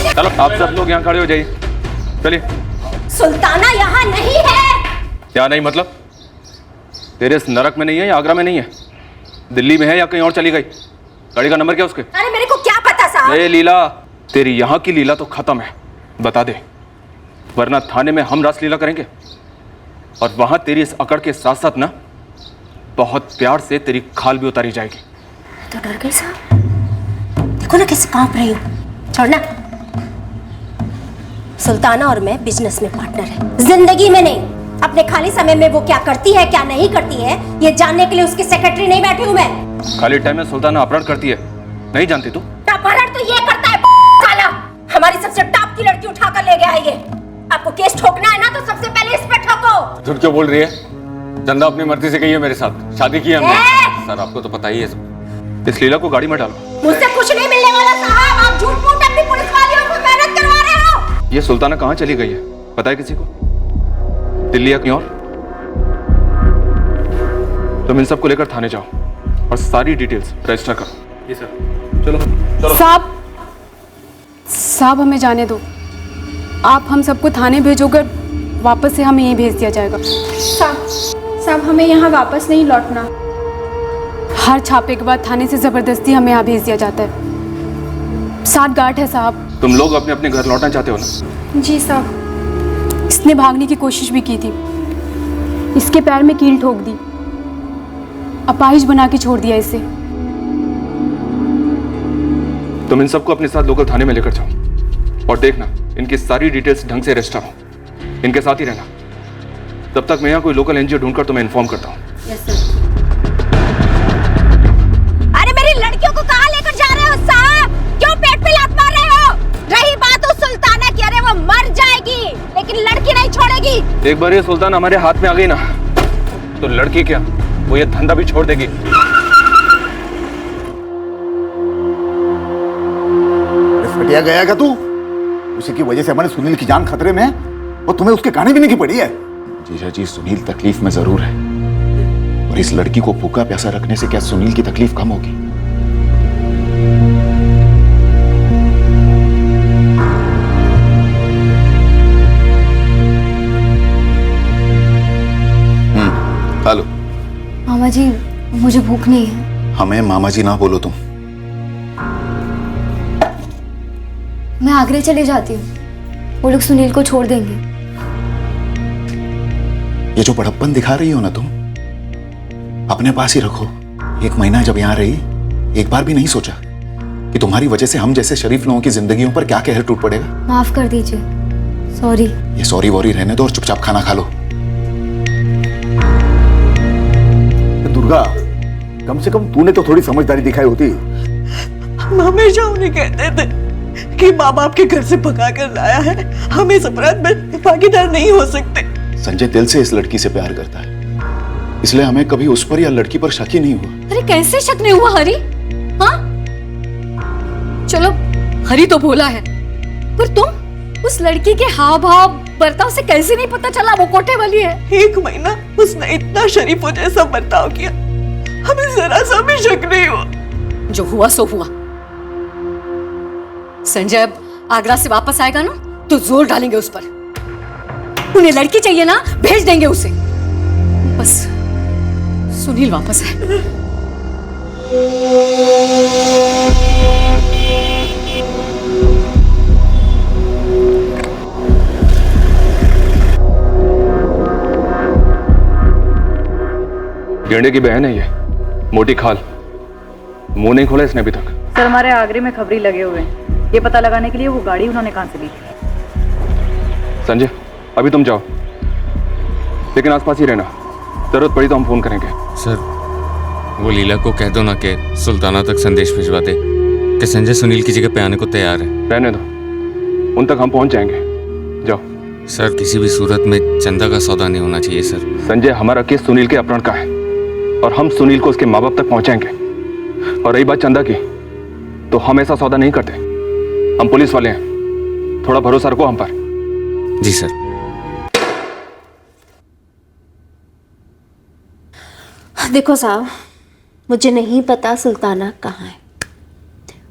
चलो आप सब लोग यहाँ खड़े हो जाइए, चलिए। सुल्ताना यहाँ नहीं है। क्या नहीं मतलब? तेरे इस नरक में नहीं है या आगरा में नहीं है? दिल्ली में है या कहीं और चली गई? गाड़ी का नंबर क्या उसके? अरे मेरे को क्या पता साहब। ए लीला, तेरी यहाँ की लीला तो खत्म है, बता दे, वरना थाने में हम रासलीला करेंगे। और वहां तेरी इस अकड़ के साथ साथ ना बहुत प्यार से तेरी खाल भी उतारी जाएगी। तो डर गई साहब, देखो ना कैसे कांप रही हो। छोड़ना। सुल्ताना और मैं बिजनेस में पार्टनर है, जिंदगी में नहीं। अपने खाली समय में वो क्या करती है क्या नहीं करती है, ये जानने के लिए उसकी सेक्रेटरी नहीं बैठी हूँ मैं। खाली टाइम में सुल्ताना अपहरण करती है, नहीं जानती तू? अपहरण तो ये करता है साला, हमारी सबसे टॉप की लड़की उठा कर ले गया है ये। आपको केस ठोकना है ना तो सबसे पहले इस पे ठोको। झूठ क्यों बोल रही है? चंदा अपनी मर्जी से गई है मेरे साथ, शादी की है हमने। सर आपको तो पता ही है सब। इस लीला को गाड़ी में डालो। मुझसे कुछ नहीं मिलने वाला साहब, आप झूठ मूठ अपनी पुलिस वालियों को मेहनत करवा रहे हो। ये सुल्ताना कहाँ चली गई है, पता है किसी को? दिल्ली या कहीं और? तुम इन सबको लेकर थाने जाओ और सारी डिटेल्स रजिस्टर करो। जी सर। चलो चलो। साहब हमें जाने दो, आप हम सबको थाने भेजोगे, वापस से हमें यहीं भेज दिया जाएगा। साहब हमें यहाँ वापस नहीं लौटना। हर छापे के बाद थाने से जबरदस्ती हमें यहाँ भेज दिया जाता है। 7 गार्ड है साहब। तुम लोग अपने अपने घर लौटना चाहते हो ना? जी साहब। इसने भागने की कोशिश भी की थी, इसके पैर में कील ठोक दी, अपाहिज बना के छोड़ दिया इसे। तुम इन सबको अपने साथ लोकल थाने में लेकर जाओ और देखना इनकी सारी डिटेल्स ढंग से रजिस्टर हो। इनके साथ ही रहना, तब तक मैं यहाँ कोई लोकल एनजीओ ढूंढकर तुम्हें इन्फॉर्म करता हूँ। अरे मेरी लड़कियों को कहाँ लेकर जा रहे हो साहब? क्यों पेट पे लात मार रहे हो? रही बात उस सुल्ताना की, अरे वो मर जाएगी लेकिन लड़की नहीं छोड़ेगी। एक बार ये सुल्तान हमारे हाथ में आ गई ना, तो लड़की क्या, वो ये धंधा भी छोड़ देगी। फटिया गया क्या तू? उसी की वजह से हमारे सुनील की जान खतरे में है और तुम्हें उसके गाने भी नहीं की पड़ी है। जीजा जी, सुनील तकलीफ में जरूर है, और इस लड़की को भूखा प्यासा रखने से क्या सुनील की तकलीफ कम होगी? हेलो मामा जी, मुझे भूख नहीं है। हमें मामा जी ना बोलो तुम। मैं आगरे चले जाती हूँ, वो लोग सुनील को छोड़ देंगे। ये जो बड़प्पन दिखा रही हो ना तुम, अपने पास ही रखो। 1 महीना जब यहाँ रही, एक बार भी नहीं सोचा कि तुम्हारी वजह से हम जैसे शरीफ लोगों की जिंदगियों पर क्या कहर टूट पड़ेगा। माफ कर दीजिए, सॉरी। ये सॉरी वॉरी रहने दो और चुपचाप खाना खा लो। दुर्गा, कम से कम तूने तो थोड़ी समझदारी दिखाई होती। हम हमेशा उन्हें कहते थे कि माँ बाप के घर से भगा कर लाया है, हम इस अपराध में भागीदार नहीं हो सकते। संजय दिल से इस लड़की से प्यार करता है, इसलिए हमें कभी उस पर या लड़की पर शक ही नहीं हुआ। अरे कैसे शक नहीं हुआ हरी? हाँ चलो, हरी तो भोला है, पर तुम उस लड़की के हाव भाव बर्ताव से कैसे नहीं पता चला वो कोठे वाली है? 1 महीना उसने इतना शरीफों जैसा बर्ताव किया, हमें जरा सा भी शक नहीं हुआ। जो हुआ सो हुआ। संजय अब आगरा से वापस आएगा ना तो जोर डालेंगे उस पर। उन्हें लड़की चाहिए ना, भेज देंगे उसे। बस सुनील वापस आए। गेंडे की बहन है ये, मोटी खाल। मुंह नहीं खोला इसने अभी तक। सर हमारे आगरे में खबरी लगे हुए हैं, ये पता लगाने के लिए वो गाड़ी उन्होंने कहां से ली थी। संजय अभी तुम जाओ, लेकिन आसपास ही रहना, जरूरत पड़ी तो हम फोन करेंगे। सर वो लीला को कह दो ना कि सुल्ताना तक संदेश भिजवा दे कि संजय सुनील की जगह पे आने को तैयार है। रहने दो, उन तक हम पहुंच जाएंगे। जाओ। सर किसी भी सूरत में चंदा का सौदा नहीं होना चाहिए सर। संजय हमारा केस सुनील के अपहरण का है और हम सुनील को उसके माँ बाप तक पहुंचाएंगे। और रही बात चंदा की, तो हम ऐसा सौदा नहीं करते। हम पुलिस वाले हैं, थोड़ा भरोसा रखो हम पर। जी सर। देखो साहब, मुझे नहीं पता सुल्ताना कहाँ है।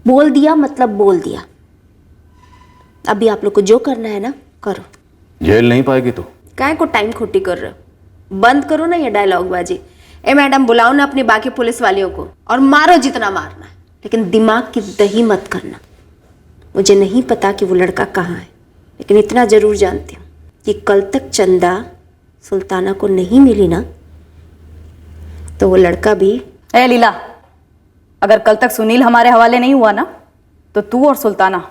बोल दिया मतलब बोल दिया। अभी आप लोग को जो करना है ना करो। जेल नहीं पाएगी तू। काहे को टाइम खोटी कर रहे हो? बंद करो ना ये डायलॉग बाजी। ए मैडम, बुलाओ ना अपने बाकी पुलिस वालियों को और मारो जितना मारना है, लेकिन दिमाग की दही मत करना। मुझे नहीं पता कि वो लड़का कहाँ है, लेकिन इतना जरूर जानती हूँ कि कल तक चंदा सुल्ताना को नहीं मिली ना तो वो लड़का भी। ए लीला, अगर कल तक सुनील हमारे हवाले नहीं हुआ ना तो तू और सुल्ताना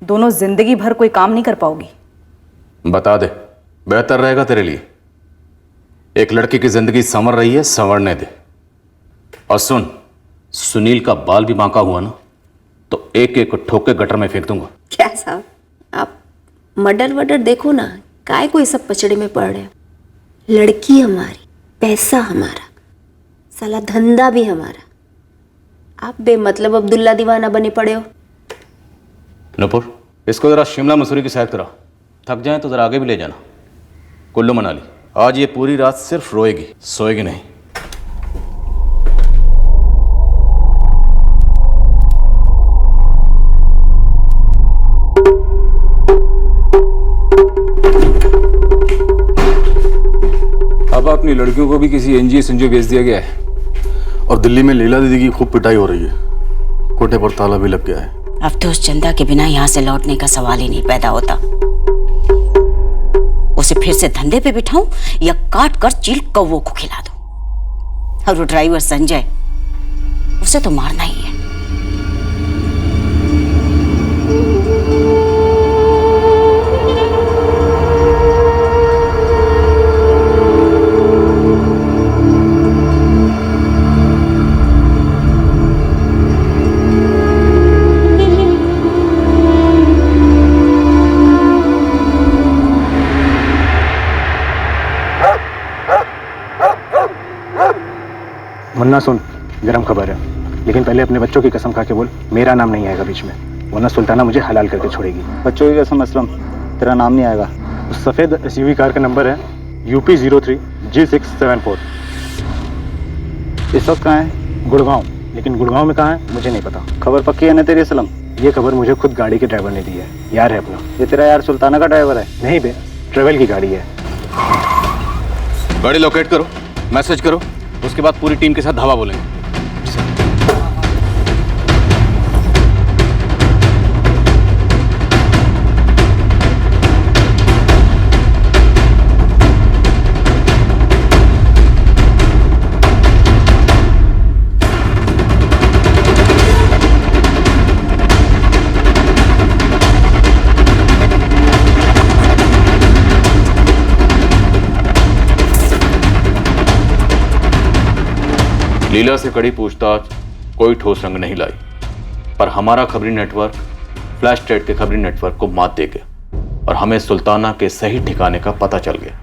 दोनों जिंदगी भर कोई काम नहीं कर पाओगी। बता दे, बेहतर रहेगा तेरे लिए। एक लड़की की जिंदगी संवर रही है, संवरने दे। और सुन, सुनील का बाल भी बांका हुआ ना तो एक एक ठोक के गटर में फेंक दूंगा। क्या साहब, आप मर्डर वर्डर देखो ना, काय को ये सब पचड़े में पड़ रहे हो। लड़की हमारी, पैसा हमारा, साला धंधा भी हमारा। आप बेमतलब अब्दुल्ला दीवाना बने पड़े हो। नुपुर, इसको जरा शिमला मसूरी की सैर करा। थक जाए तो जरा आगे भी ले जाना। कुल्लू मनाली। आज ये पूरी रात सिर्फ रोएगी, सोएगी नहीं। अब अपनी लड़कियों को भी किसी एनजीओ संजो भेज दिया गया है। और दिल्ली में लीला दीदी की खूब पिटाई हो रही है, कोठे पर ताला भी लग गया है। अब तो उस चंदा के बिना यहाँ से लौटने का सवाल ही नहीं पैदा होता। उसे फिर से धंधे पे बिठाऊं या काट कर चील कौवों को खिला दूं। और वो ड्राइवर संजय, उसे तो मारना ही है। मुन्ना सुन, गरम खबर है, लेकिन पहले अपने बच्चों की कसम खा के बोल मेरा नाम नहीं आएगा बीच में, वरना सुल्ताना मुझे हलाल करके छोड़ेगी। बच्चों की कसम असलम, तेरा नाम नहीं आएगा। उस सफ़ेद एसयूवी कार का नंबर है UP 03 G674। इस वक्त कहाँ है? गुड़गांव। लेकिन गुड़गांव में कहाँ है मुझे नहीं पता। खबर पक्की है ना तेरी असलम? ये खबर मुझे खुद गाड़ी के ड्राइवर ने दी है, यार है अपना। ये तेरा यार सुल्ताना का ड्राइवर है? नहीं बे, ट्रेवल की गाड़ी है। गाड़ी लोकेट करो, मैसेज करो, उसके बाद पूरी टीम के साथ धावा बोलेंगे। लीला से कड़ी पूछताछ कोई ठोस रंग नहीं लाई, पर हमारा खबरी नेटवर्क फ्लैश ट्रेड के खबरी नेटवर्क को मात दे गया और हमें सुल्ताना के सही ठिकाने का पता चल गया।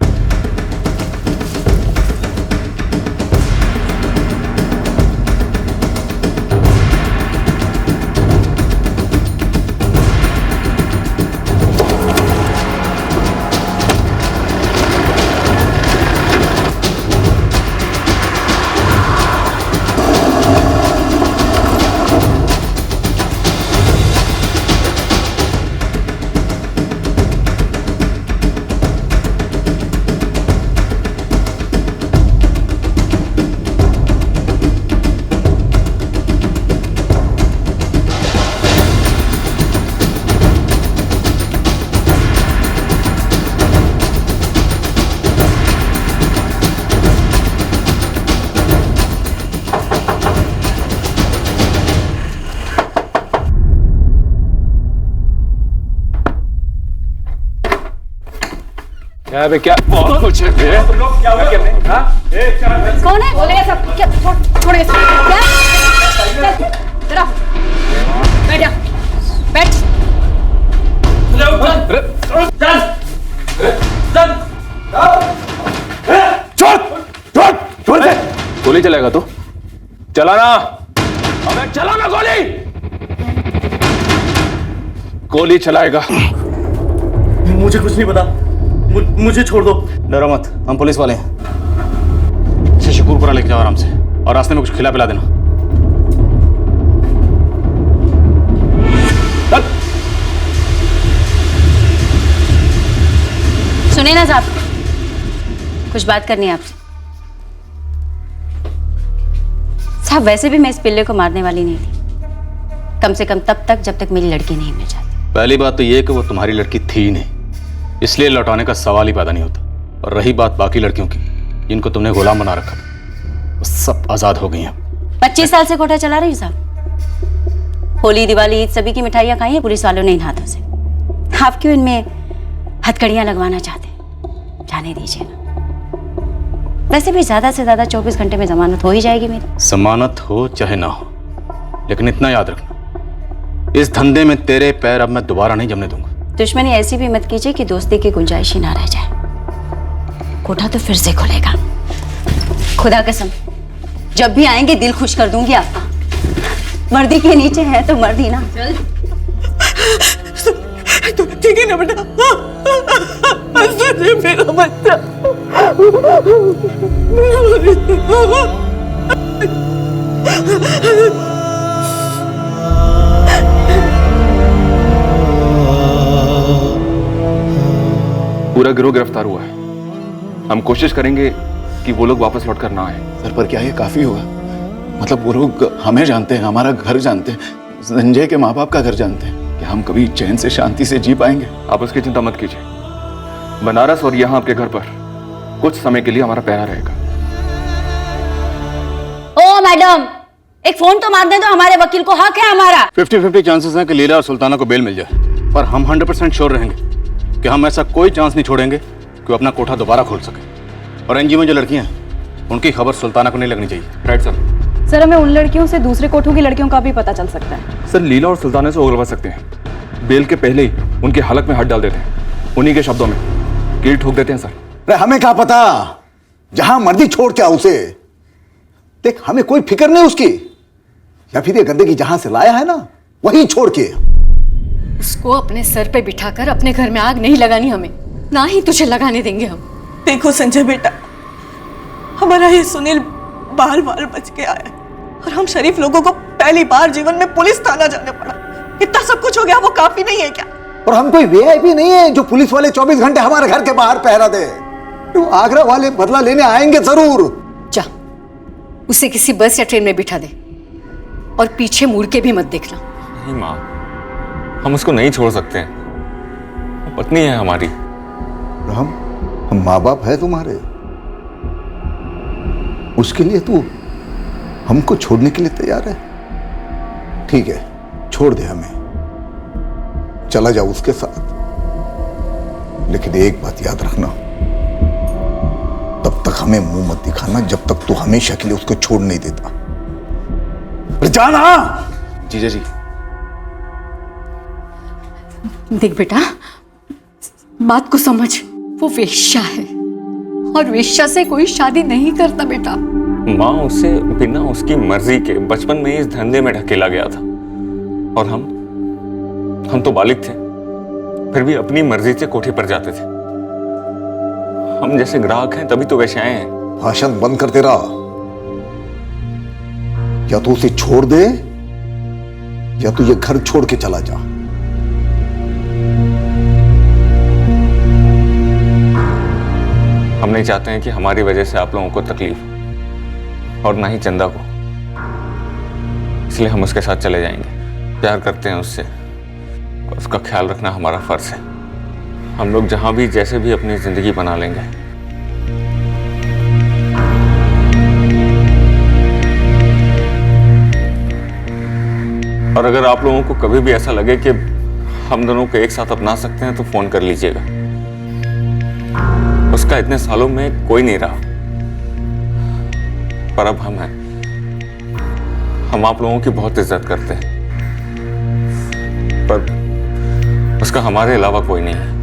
क्या बे, क्या बहुत कुछ है बे। तुम लोग क्या हुआ? कौन है? बोलेगा सब क्या? छोड़ इसको। क्या? चल, रहो। बैठ जा। बैठ। छोड़ दे। गोली चलाएगा तू? चलाना। अबे चलाना गोली। गोली चलाएगा। मुझे कुछ नहीं पता, मुझे छोड़ दो। डरो मत, हम पुलिस वाले हैं। इसे शकूरपुरा लेके जाओ आराम से, और रास्ते में कुछ खिला पिला देना। सुने ना साहब, कुछ बात करनी है आपसे। साहब वैसे भी मैं इस पिल्ले को मारने वाली नहीं थी, कम से कम तब तक जब तक मेरी लड़की नहीं मिल जाती। पहली बात तो ये कि वो तुम्हारी लड़की थी ही नहीं, इसलिए लौटाने का सवाल ही पैदा नहीं होता। और रही बात बाकी लड़कियों की जिनको तुमने गुलाम बना रखा था, वो सब आजाद हो गई हैं। 25 साल से कोठा चला रही हूँ साहब। होली, दिवाली, ईद सभी की मिठाइयाँ खाई हैं पुलिस वालों ने इन हाथों से। आप क्यों इनमें हथकड़ियाँ लगवाना चाहते हैं? जाने दीजिए ना। वैसे भी ज्यादा से ज्यादा 24 घंटे में जमानत हो ही जाएगी मेरी। जमानत हो चाहे ना हो, लेकिन इतना याद रखना, इस धंधे में तेरे पैर अब मैं दोबारा नहीं जमने दूंगा। दुश्मनी ऐसी भी मत कीजिए कि दोस्ती की गुंजाइश ही ना रह जाए। कोठा तो फिर से खुलेगा, खुदा कसम। जब भी आएंगे दिल खुश कर दूंगी आपका। वर्दी के नीचे है तो मर्दी ना। तो ठीक है ना बेटा? मेरा बच्चा। पूरा गिरोह गिरफ्तार हुआ है। हम कोशिश करेंगे कि वो लोग वापस लौट कर ना आए। सर पर क्या ये काफी होगा? मतलब वो लोग हमें जानते हैं, हमारा घर जानते हैं, संजय के माँ बाप का घर जानते हैं। क्या हम कभी चैन से शांति से जी पाएंगे? आप उसकी चिंता मत कीजिए। बनारस और यहाँ आपके घर पर कुछ समय के लिए हमारा पहरा रहेगा। ओ मैडम, एक फोन तो मार दे दो, हमारे वकील को हक है हमारा। 50-50 चांसेस हैं कि लीला और सुल्ताना को बेल मिल जाए, पर हम 100% श्योर रहेंगे कि हम ऐसा कोई चांस नहीं छोड़ेंगे कि वो अपना कोठा दोबारा खोल सके। और एनजीओ में जो लड़कियां हैं, उनकी खबर सुल्ताना को नहीं लगनी चाहिए। Right sir. सर हमें उन लड़कियों से दूसरे कोठों की लड़कियों का भी पता चल सकता है। सर लीला और सुल्ताना से उगलवा सकते हैं। बेल के पहले ही उनके हलक में हाथ डाल देते हैं, उन्हीं के शब्दों में कील ठोक देते हैं सर। अरे हमें क्या पता, जहां मर्जी छोड़ के आओ उसे। देख हमें कोई फिक्र नहीं उसकी, या फिर ये गंदगी जहां से लाया है ना वहीं छोड़ के। उसको अपने सर पे बिठाकर अपने घर में आग नहीं लगानी हमें, ना ही तुझे लगाने देंगे हम। देखो संजय बेटा, हमारा ये सुनील बाल बाल बच के आया है, और हम शरीफ लोगों को पहली बार जीवन में पुलिस थाना जाने पड़ा। इतना सब कुछ हो गया, वो काफी नहीं है क्या? और हम कोई वीआईपी नहीं है जो पुलिस वाले 24 घंटे हमारे घर के बाहर पहरा दे। तो आगरा वाले बदला लेने आएंगे जरूर। जा उसे किसी बस या ट्रेन में बिठा दे, और पीछे मुड़ के भी मत देखना। नहीं माँ, हम उसको नहीं छोड़ सकते हैं, वो पत्नी है हमारी। हम माँ बाप है तुम्हारे, उसके लिए तू हमको छोड़ने के लिए तैयार है? ठीक है, छोड़ दे हमें, चला जा उसके साथ। लेकिन एक बात याद रखना, तब तक हमें मुंह मत दिखाना जब तक तू हमेशा के लिए उसको छोड़ नहीं देता। जाना। जीजा जी। देख बेटा, बात को समझ, वो वेश्या है और वेश्या से कोई शादी नहीं करता बेटा। माँ उसे बिना उसकी मर्जी के बचपन में इस धंधे में ढकेला गया था और हम तो बालिग थे, फिर भी अपनी मर्जी से कोठी पर जाते थे। हम जैसे ग्राहक हैं तभी तो वेश्याएं हैं। भाषण बंद कर तेरा, या तो उसे छोड़ दे या तो ये घर छोड़ के चला जा। हम नहीं चाहते हैं कि हमारी वजह से आप लोगों को तकलीफ, और ना ही चंदा को, इसलिए हम उसके साथ चले जाएंगे। प्यार करते हैं उससे, उसका ख्याल रखना हमारा फर्ज है। हम लोग जहां भी जैसे भी अपनी जिंदगी बना लेंगे। और अगर आप लोगों को कभी भी ऐसा लगे कि हम दोनों को एक साथ अपना सकते हैं तो फोन कर लीजिएगा। उसका इतने सालों में कोई नहीं रहा, पर अब हम हैं। हम आप लोगों की बहुत इज्जत करते हैं, पर उसका हमारे अलावा कोई नहीं है।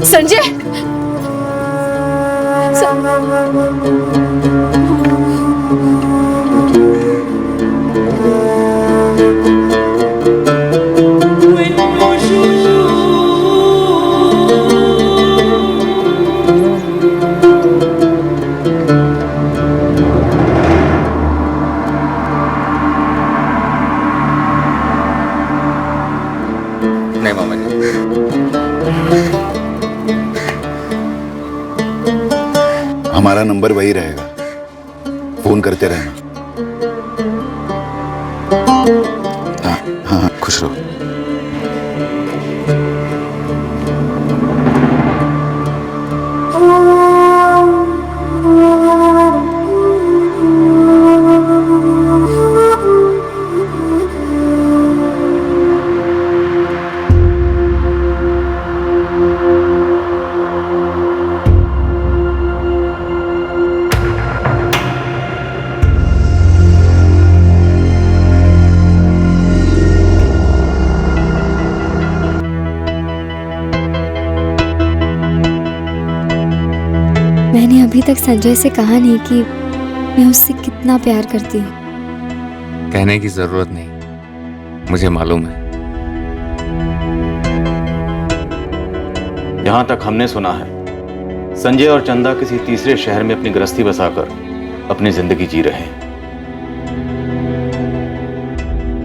संजय, नहीं मामा जी, हमारा नंबर वही रहेगा, फोन करते रहना। हाँ हाँ हाँ, खुश रहो। मैंने अभी तक संजय से कहा नहीं कि मैं उससे कितना प्यार करती हूँ। कहने की जरूरत नहीं, मुझे मालूम है। जहां तक हमने सुना है, संजय और चंदा किसी तीसरे शहर में अपनी गृहस्थी बसाकर अपनी जिंदगी जी रहे हैं।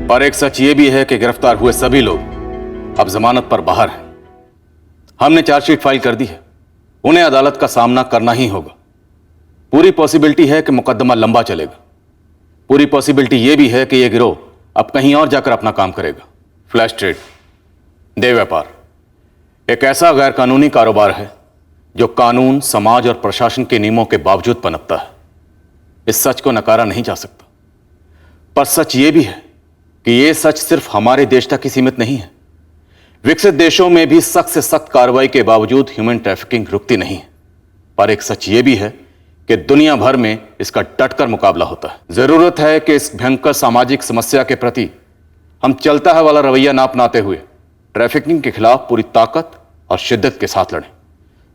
और एक सच ये भी है कि गिरफ्तार हुए सभी लोग अब जमानत पर बाहर हैं। हमने चार्जशीट फाइल कर दी है, उन्हें अदालत का सामना करना ही होगा। पूरी पॉसिबिलिटी है कि मुकदमा लंबा चलेगा। पूरी पॉसिबिलिटी यह भी है कि यह गिरोह अब कहीं और जाकर अपना काम करेगा। फ्लैश ट्रेड, देह व्यापार, एक ऐसा गैर कानूनी कारोबार है जो कानून, समाज और प्रशासन के नियमों के बावजूद पनपता है। इस सच को नकारा नहीं जा सकता। पर सच यह भी है कि यह सच सिर्फ हमारे देश तक ही सीमित नहीं है। विकसित देशों में भी सख्त से सख्त कार्रवाई के बावजूद ह्यूमन ट्रैफिकिंग रुकती नहीं है। पर एक सच यह भी है कि दुनिया भर में इसका डटकर मुकाबला होता है। जरूरत है कि इस भयंकर सामाजिक समस्या के प्रति हम चलता है वाला रवैया ना अपनाते हुए ट्रैफिकिंग के खिलाफ पूरी ताकत और शिद्दत के साथ लड़ें।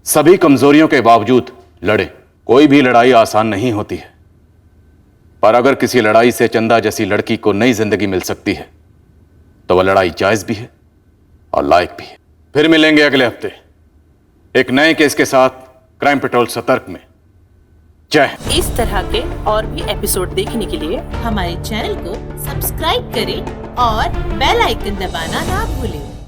सभी कमजोरियों के बावजूद लड़ें। कोई भी लड़ाई आसान नहीं होती है, पर अगर किसी लड़ाई से चंदा जैसी लड़की को नई जिंदगी मिल सकती है तो वह लड़ाई जायज भी है और लायक भी है। फिर मिलेंगे अगले हफ्ते एक नए केस के साथ क्राइम पेट्रोल सतर्क में। जय। इस तरह के और भी एपिसोड देखने के लिए हमारे चैनल को सब्सक्राइब करें और बेल आइकन दबाना ना भूलें।